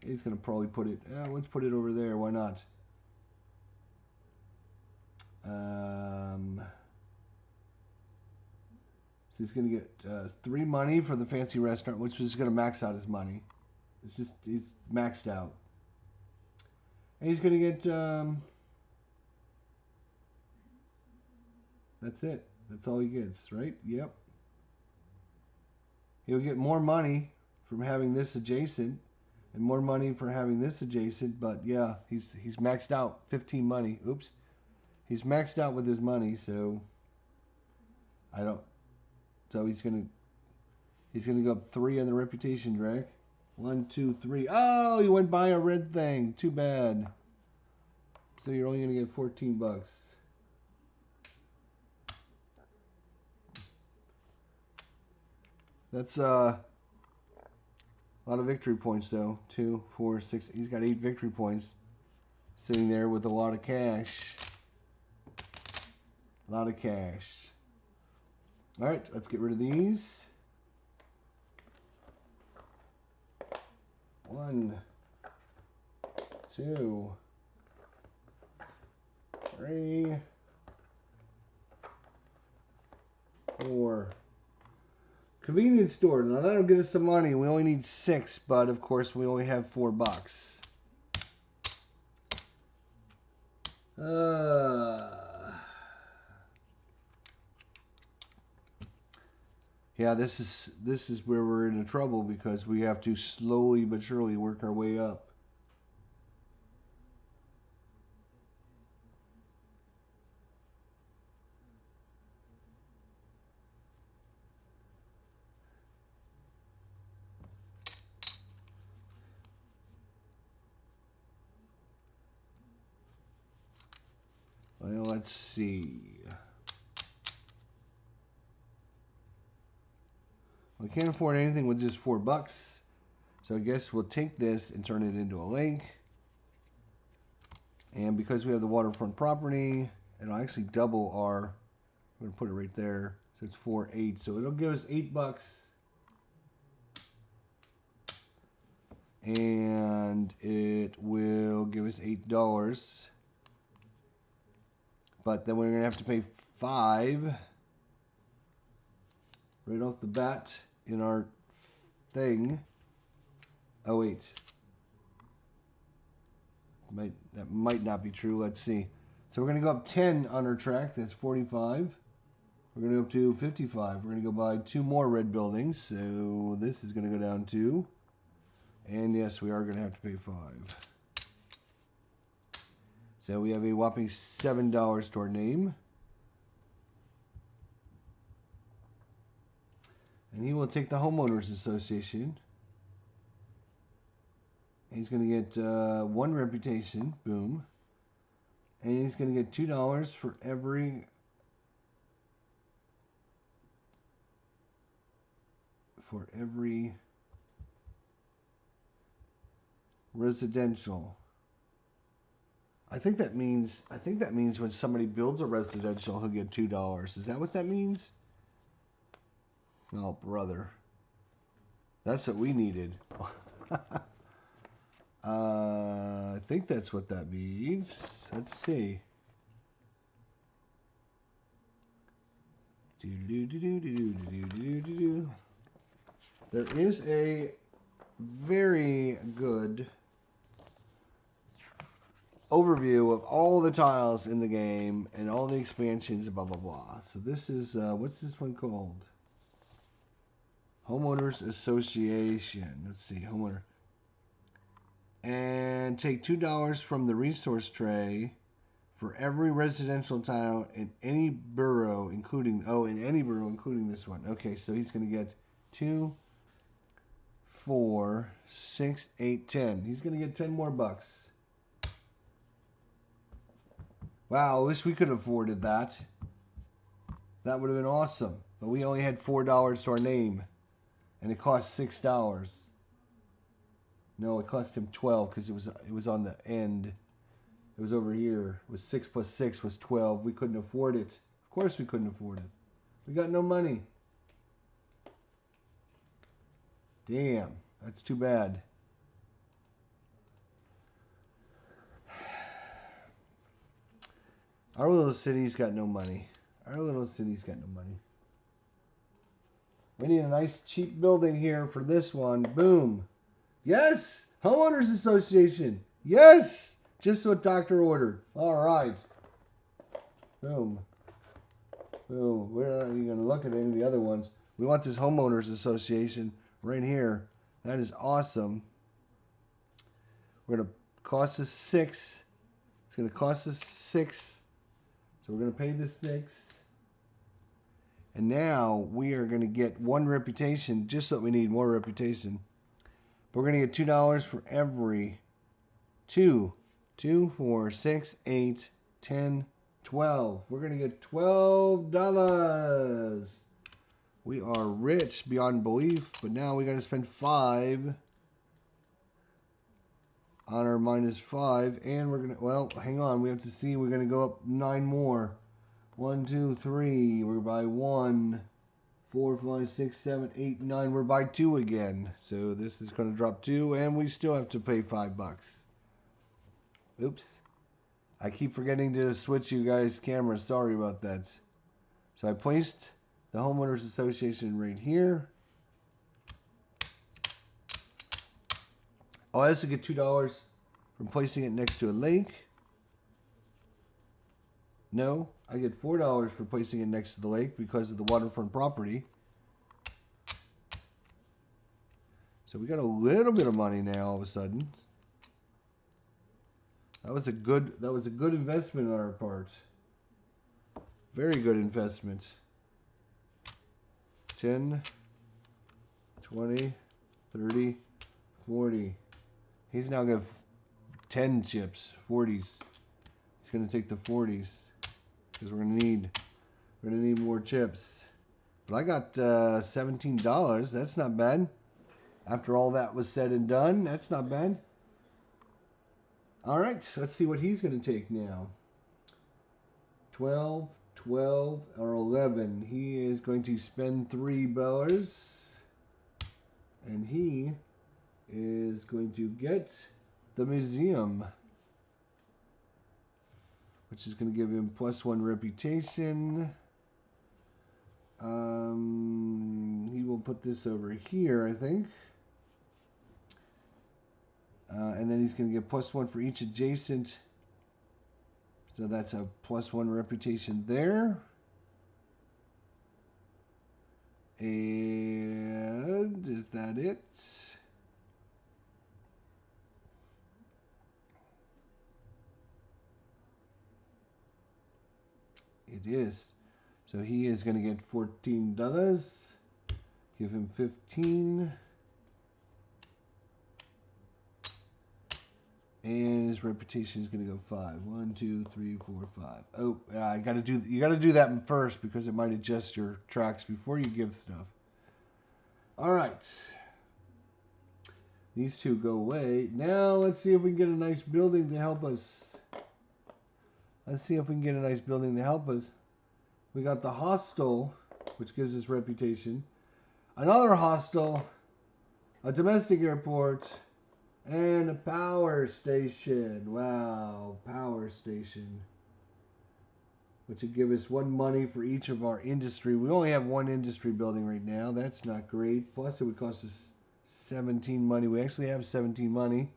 He's gonna probably put it. Let's put it over there. Why not? So he's going to get 3 money for the fancy restaurant, which is going to max out his money. It's just, he's maxed out. And he's going to get, that's it. That's all he gets, right? Yep. He'll get more money from having this adjacent and more money for having this adjacent, but yeah, he's maxed out 15 money. Oops. He's maxed out with his money, so he's gonna go up 3 on the reputation drag. 1, 2, 3. Oh, you went by a red thing. Too bad. So you're only gonna get 14 bucks. That's a lot of victory points, though. 2, 4, 6. He's got 8 victory points, sitting there with a lot of cash. A lot of cash. All right, let's get rid of these. 1, 2, 3, 4. Convenience store. Now that'll get us some money. We only need 6, but of course we only have 4 bucks. Yeah, this is where we're in trouble because we have to slowly but surely work our way up. Well, let's see. We can't afford anything with just 4 bucks. So I guess we'll take this and turn it into a lake. And because we have the waterfront property, it'll actually double our, I'm going to put it right there. So it's 4, 8. So it'll give us 8 bucks. And it will give us $8. But then we're going to have to pay 5 right off the bat in our thing. Oh, wait. That might not be true. Let's see. So we're going to go up 10 on our track. That's 45. We're going to go up to 55. We're going to go buy 2 more red buildings. So this is going to go down 2. And yes, we are going to have to pay 5. So we have a whopping $7 to our name. And he will take the Homeowners Association. And he's going to get 1 reputation. Boom. And he's going to get $2 for every residential. I think that means when somebody builds a residential, he'll get $2. Is that what that means? Oh, brother. That's what we needed. I think that's what that means. Let's see. There is a very good overview of all the tiles in the game and all the expansions, blah blah blah. So this is what's this one called? Homeowners Association. Let's see, homeowner. And take $2 from the resource tray for every residential tile in any borough, including this one. Okay, so he's going to get 2, 4, 6, 8, 10. He's going to get 10 more bucks. Wow, I wish we could have afforded that. That would have been awesome. But we only had $4 to our name. And it cost $6. No, it cost him 12 because it was on the end. It was over here. It was 6 plus 6 was 12. We couldn't afford it. Of course we couldn't afford it. We got no money. Damn, that's too bad. Our little city's got no money. Our little city's got no money. We need a nice cheap building here for this one. Boom. Yes! Homeowners Association. Yes! Just what doctor ordered. All right. Boom. Boom. We're not even going to look at any of the other ones. We want this Homeowners Association right here. That is awesome. We're going to cost us 6. It's going to cost us 6. So we're going to pay the 6. And now we are going to get 1 reputation, just what we need, more reputation. But we're going to get $2 for every 2, 4, 6, 8, 10, 12. We're going to get $12. We are rich beyond belief, but now we got to spend 5 on our -5, and we're going to, well, hang on, we have to see, we're going to go up 9 more. 1, 2, 3, we're by 1, 4, 5, 6, 7, 8, 9, we're by 2 again. So this is going to drop 2, and we still have to pay $5. Oops. I keep forgetting to switch you guys' cameras. Sorry about that. So I placed the Homeowners Association right here. I also get $2 from placing it next to a lake. No, I get $4 for placing it next to the lake because of the waterfront property. So we got a little bit of money now all of a sudden. That was a good investment on our part. Very good investment. 10, 20, 30, 40. He's now got 10 chips, 40s. He's going to take the 40s because we're going to need more chips. But I got $17. That's not bad. After all that was said and done, that's not bad. All right, let's see what he's going to take now. 12, 12, or 11. He is going to spend $3. And he is going to get the museum, which is going to give him +1 reputation. He will put this over here, I think. And then he's going to get +1 for each adjacent. So that's a +1 reputation there. And is that it? It is. So he is going to get $14. Give him 15. And his reputation is going to go 5. 1, 2, 3, 4, 5. Oh, you got to do that first because it might adjust your tracks before you give stuff. All right. These two go away. Now let's see if we can get a nice building to help us. Let's see if we can get a nice building to help us. We got the hostel, which gives us reputation. Another hostel, a domestic airport, and a power station. Wow, power station. Which would give us 1 money for each of our industry. We only have 1 industry building right now. That's not great. Plus it would cost us 17 money. We actually have 17 money.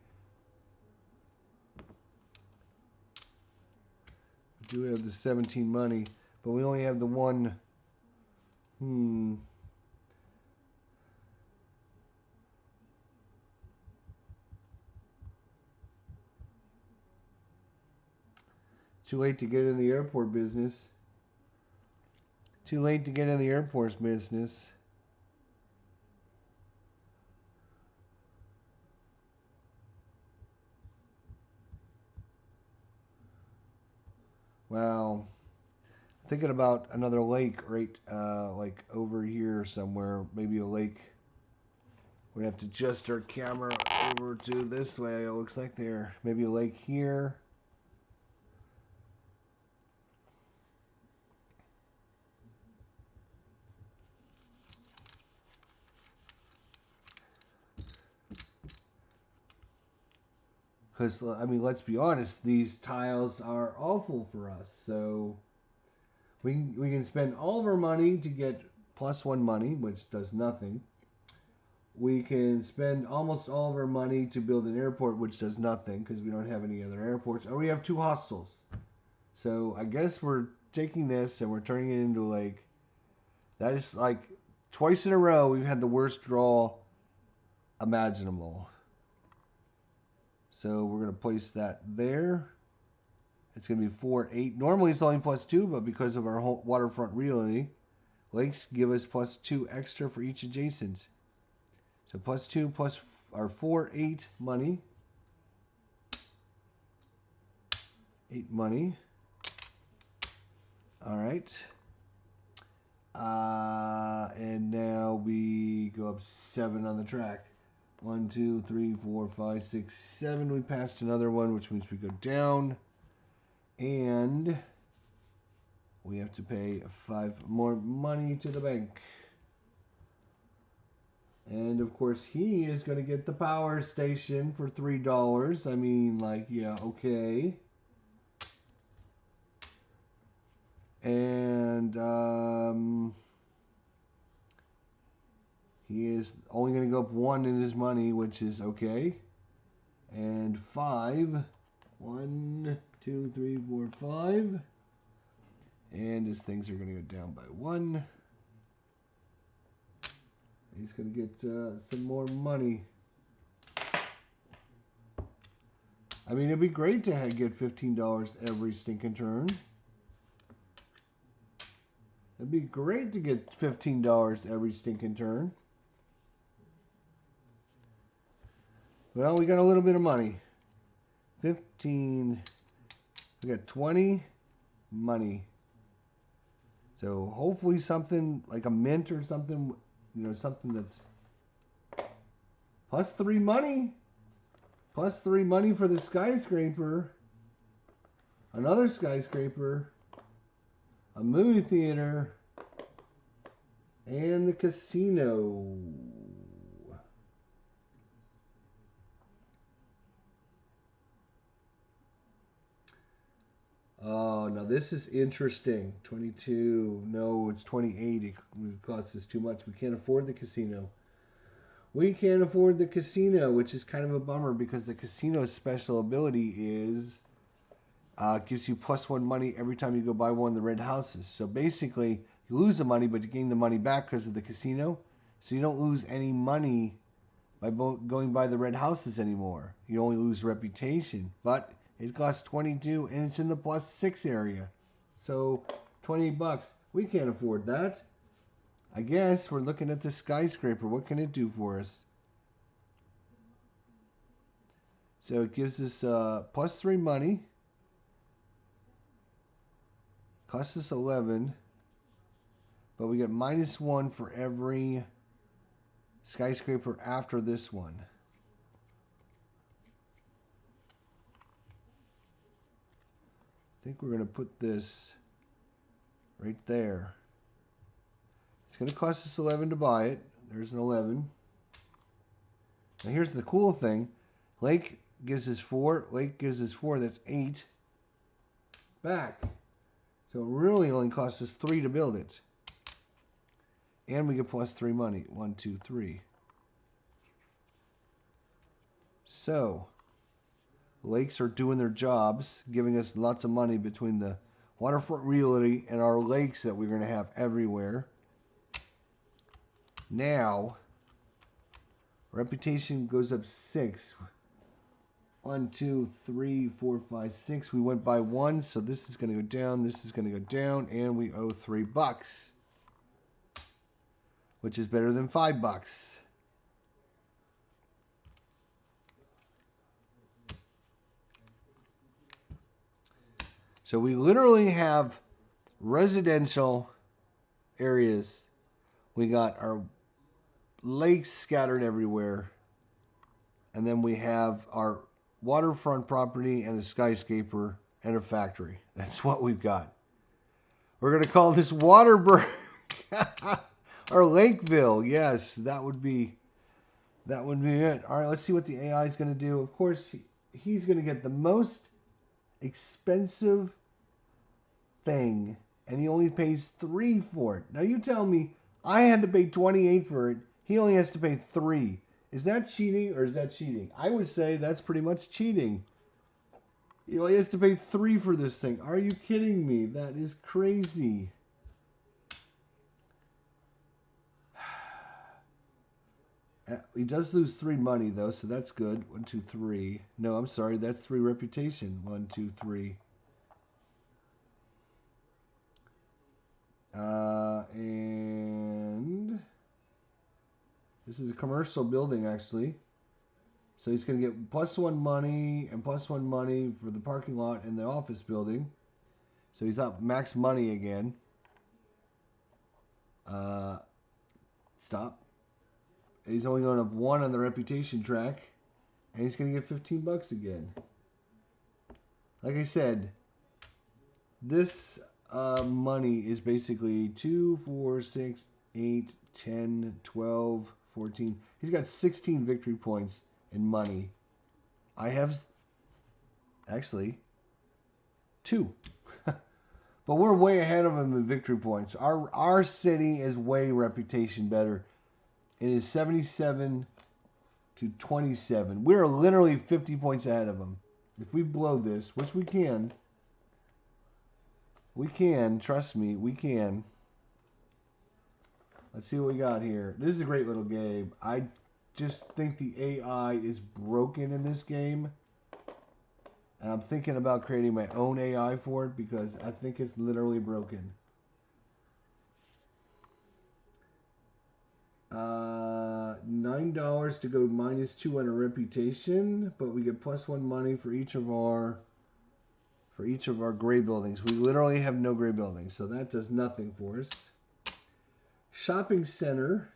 We do have the 17 money, but we only have the 1. Too late to get in the airport business. Too late to get in the airport business. Wow. Thinking about another lake right like over here somewhere. Maybe a lake. We'd have to adjust our camera over to this way. It looks like there. Maybe a lake here. Because, I mean, let's be honest, these tiles are awful for us. So we can spend all of our money to get +1 money, which does nothing. we can spend almost all of our money to build an airport, which does nothing because we don't have any other airports, or we have 2 hostels. So I guess we're taking this and we're turning it into a lake. That is like twice in a row we've had the worst draw imaginable. So we're going to place that there. It's going to be 4-8. Normally it's only +2, but because of our whole waterfront realty, lakes give us +2 extra for each adjacent. So +2 plus our 4-8 money. 8 money. All right. And now we go up 7 on the track. 1, 2, 3, 4, 5, 6, 7. We passed another one, which means we go down. And we have to pay 5 more money to the bank. And of course, he is going to get the power station for $3. I mean, like, yeah, okay. And he is only going to go up 1 in his money, which is okay. And 5. 1, 2, 3, 4, 5. And his things are going to go down by 1. He's going to get some more money. I mean, it'd be great to get $15 every stinking turn. It'd be great to get $15 every stinking turn. Well, we got a little bit of money. 15. We got 20 money. So hopefully something like a mint or something, you know, something that's +3 money. +3 money for the skyscraper. Another skyscraper. A movie theater. And the casino. Oh, now this is interesting. 22. No, it's 28. It costs us too much. We can't afford the casino. We can't afford the casino, which is kind of a bummer because the casino's special ability is gives you +1 money every time you go buy one of the red houses. So basically, you lose the money, but you gain the money back because of the casino. So you don't lose any money by going by the red houses anymore. You only lose reputation. But it costs 22 and it's in the +6 area. So $28. We can't afford that. I guess we're looking at the skyscraper. What can it do for us? So it gives us +3 money. Costs us 11. But we get -1 for every skyscraper after this one. I think we're going to put this right there. It's going to cost us 11 to buy it. There's an 11. Now here's the cool thing. Lake gives us 4. Lake gives us 4. That's 8 back. So it really only costs us 3 to build it. And we get +3 money. 1, 2, 3. So lakes are doing their jobs, giving us lots of money between the waterfront realty and our lakes that we're going to have everywhere. Now, reputation goes up 6. 1, 2, 3, 4, 5, 6. We went by 1, so this is going to go down, this is going to go down, and we owe $3, which is better than $5. So we literally have residential areas. We got our lakes scattered everywhere. And then we have our waterfront property and a skyscraper and a factory. That's what we've got. We're going to call this Waterberg or Lakeville. Yes, that would be it. All right, let's see what the AI is going to do. Of course, he's going to get the most expensive thing, and he only pays 3 for it. Now you tell me I had to pay 28 for it. He only has to pay 3. Is that cheating or is that cheating? I would say that's pretty much cheating. He only has to pay 3 for this thing. Are you kidding me? That is crazy. He does lose 3 money though, so that's good. 1, 2, 3. No, I'm sorry. That's 3 reputation. 1, 2, 3. And this is a commercial building actually. So he's going to get +1 money and +1 money for the parking lot and the office building. So he's up max money again. Stop. He's only going up 1 on the reputation track. And he's going to get $15 again. Like I said, this money is basically 2, 4, 6, 8, 10, 12, 14. He's got 16 victory points in money. I have actually 2. But we're way ahead of him in victory points. Our city is way reputation better. It is 77 to 27. We're literally 50 points ahead of him. If we blow this, which we can, trust me, we can. Let's see what we got here. This is a great little game. I just think the AI is broken in this game. And I'm thinking about creating my own AI for it because I think it's literally broken. $9 to go -2 on a reputation, but we get +1 money for each of our gray buildings. We literally have no gray buildings, so that does nothing for us. Shopping center,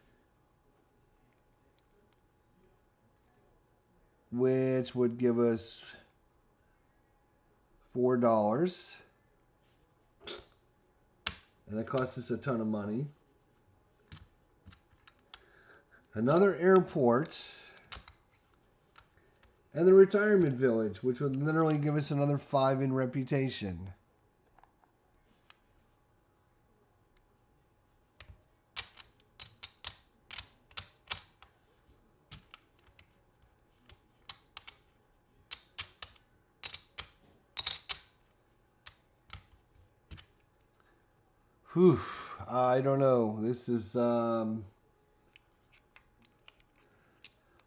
which would give us $4, and that costs us a ton of money. Another airport, and the retirement village, which would literally give us another 5 in reputation. Whew, I don't know. This is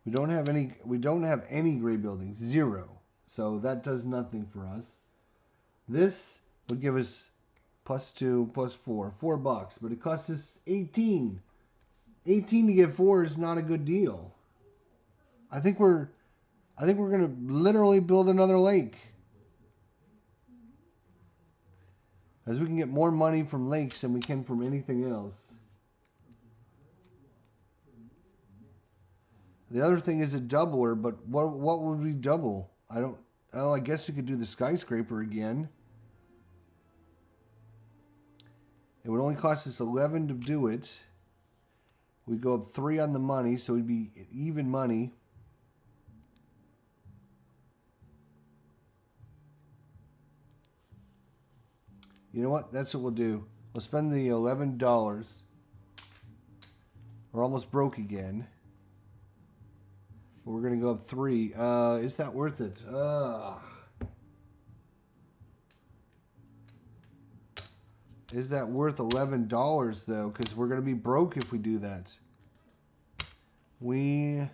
we don't have any gray buildings, 0. So that does nothing for us. This would give us +2, +4, $4, but it costs us 18. 18 to get 4 is not a good deal. I think we're gonna literally build another lake. As we can get more money from lakes than we can from anything else. The other thing is a doubler, but what would we double? I guess we could do the skyscraper again. It would only cost us 11 to do it. We go up 3 on the money, so it'd be even money. You know what? That's what we'll do. We'll spend the $11. We're almost broke again. But we're going to go up 3. Is that worth it? Is that worth $11 though? Because we're going to be broke if we do that. We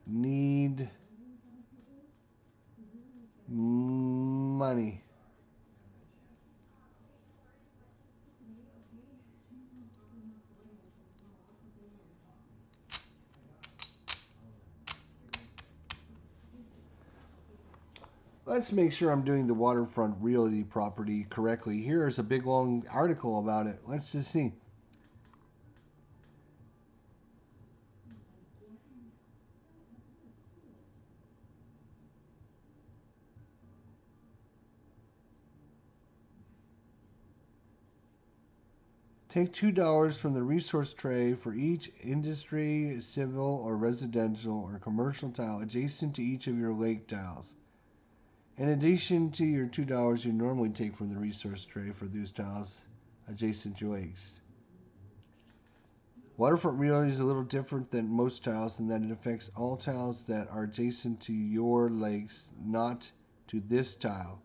need money. Let's make sure I'm doing the waterfront realty property correctly. Here's a big long article about it. Let's just see. Take $2 from the resource tray for each industry, civil, or residential or commercial tile adjacent to each of your lake tiles. In addition to your $2 you normally take from the resource tray for those tiles adjacent to lakes. Waterfront reality is a little different than most tiles in that it affects all tiles that are adjacent to your lakes, not to this tile.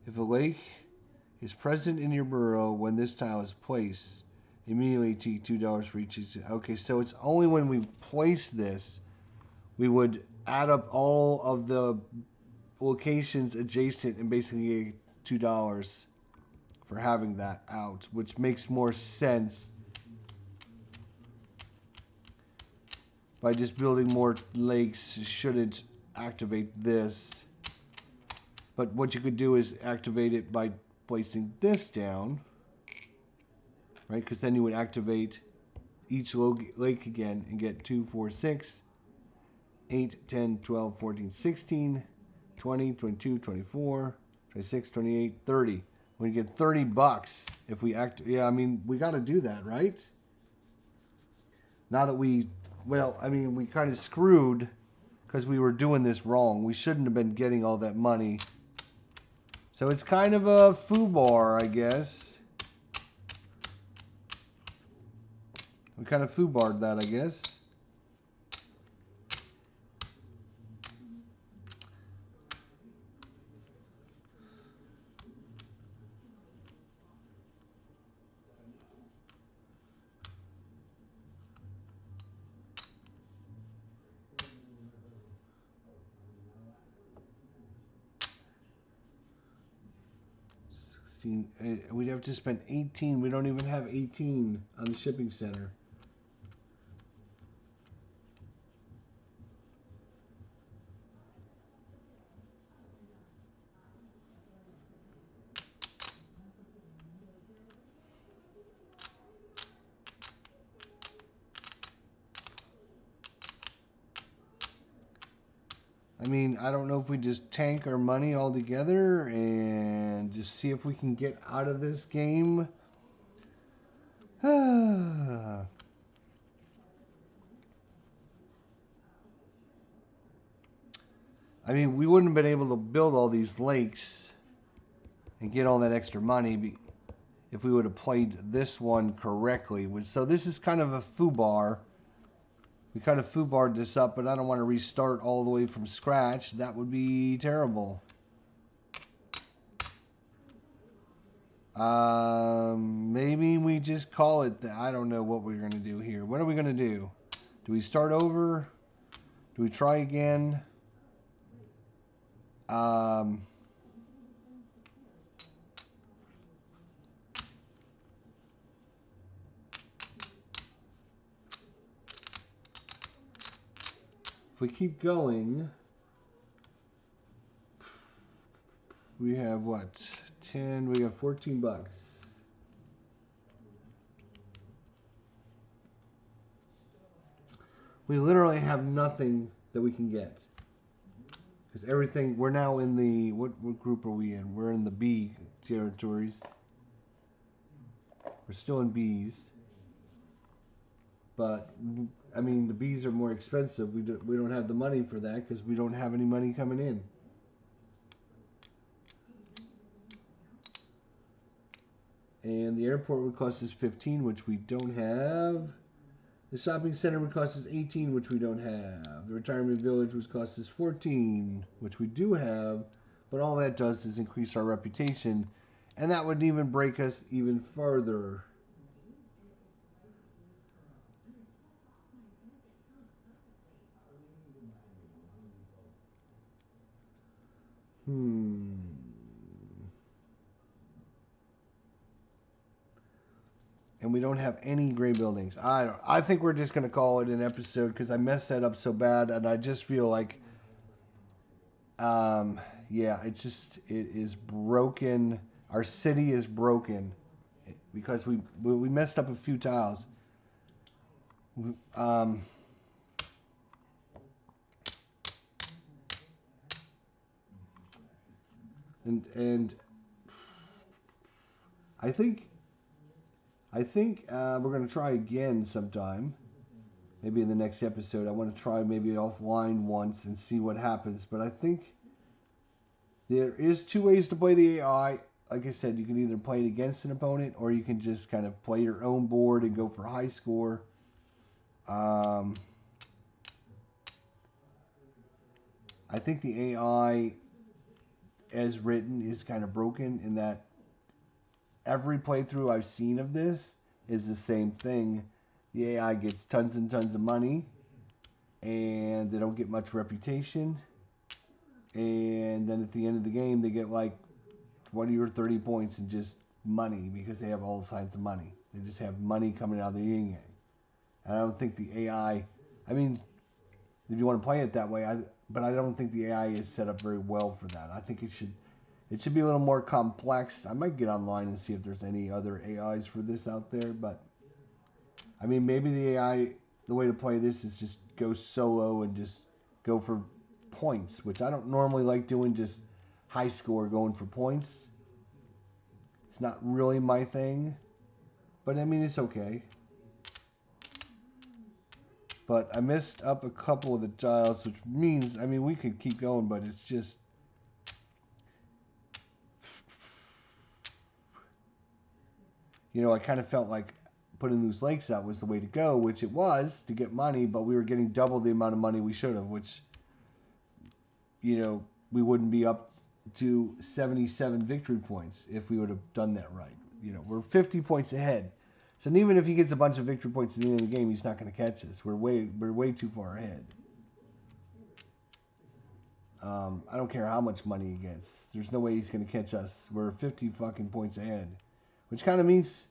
If a lake is present in your borough when this tile is placed, immediately take $2 for each. Okay, so it's only when we place this, we would add up all of the locations adjacent and basically get $2 for having that out, which makes more sense by just building more lakes. Shouldn't activate this, but what you could do is activate it by placing this down, right? Because then you would activate each lake again and get 2, 4, 6, 8, 10, 12, 14, 16, 20, 22, 24, 26, 28, 30. We get $30 if we act. Yeah, I mean, we got to do that, right? Now that we, well, I mean, we kind of screwed because we were doing this wrong. We shouldn't have been getting all that money. So it's kind of a foobar, I guess. We kind of foobarred that, I guess. We'd have to spend 18. We don't even have 18 on the shipping center. I mean, I don't know if we just tank our money altogether and just see if we can get out of this game. I mean, we wouldn't have been able to build all these lakes and get all that extra money if we would have played this one correctly. So this is kind of a foobar. We kind of foobarred this up, but I don't want to restart all the way from scratch. That would be terrible. Maybe we just call it that. I don't know what we're going to do here. What are we going to do? Do we start over? Do we try again? If we keep going, we have what? 10, we have $14. We literally have nothing that we can get. Because everything, we're now in the, what group are we in? We're in the B territories. We're still in Bs. But, I mean, the Bs are more expensive. We don't have the money for that because we don't have any money coming in. And the airport would cost us 15, which we don't have. The shopping center would cost us 18, which we don't have. The retirement village would cost us 14, which we do have. But all that does is increase our reputation. And that would even break us even further. And we don't have any gray buildings. I think we're just going to call it an episode because I messed that up so bad. And I just feel like, yeah, it is broken. Our city is broken because we messed up a few tiles. And I think we're going to try again sometime. Maybe in the next episode. I want to try maybe offline once and see what happens. But I think there is 2 ways to play the AI. Like I said, you can either play it against an opponent or you can just kind of play your own board and go for high score. I think the AI as written is kind of broken in that every playthrough I've seen of this is the same thing. The AI gets tons and tons of money, and they don't get much reputation. And then at the end of the game, they get like 20 or 30 points in just money because they have all kinds of money. They just have money coming out of the yin yang. And I don't think the AI, I mean, if you want to play it that way, but I don't think the AI is set up very well for that. I think it should be a little more complex. I might get online and see if there's any other AIs for this out there, but I mean, maybe the AI, the way to play this is just go solo and just go for points, which I don't normally like doing, just high score going for points. It's not really my thing, but I mean, it's okay. But I messed up a couple of the tiles, which means, I mean, we could keep going, but it's just, you know, I kind of felt like putting those lakes out was the way to go, which it was to get money, but we were getting double the amount of money we should have, which, you know, we wouldn't be up to 77 victory points if we would have done that right. You know, we're 50 points ahead. So even if he gets a bunch of victory points at the end of the game, he's not going to catch us. We're way too far ahead. I don't care how much money he gets. There's no way he's going to catch us. We're 50 fucking points ahead. Which kind of means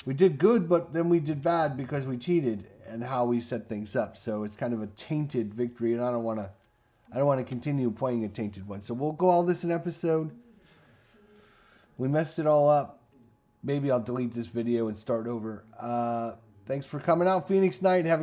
we did good, but then we did bad because we cheated and how we set things up. So it's kind of a tainted victory, and I don't want to continue playing a tainted one. So we'll call this an episode. We messed it all up. Maybe I'll delete this video and start over. Thanks for coming out, Phoenix Knight. Have a good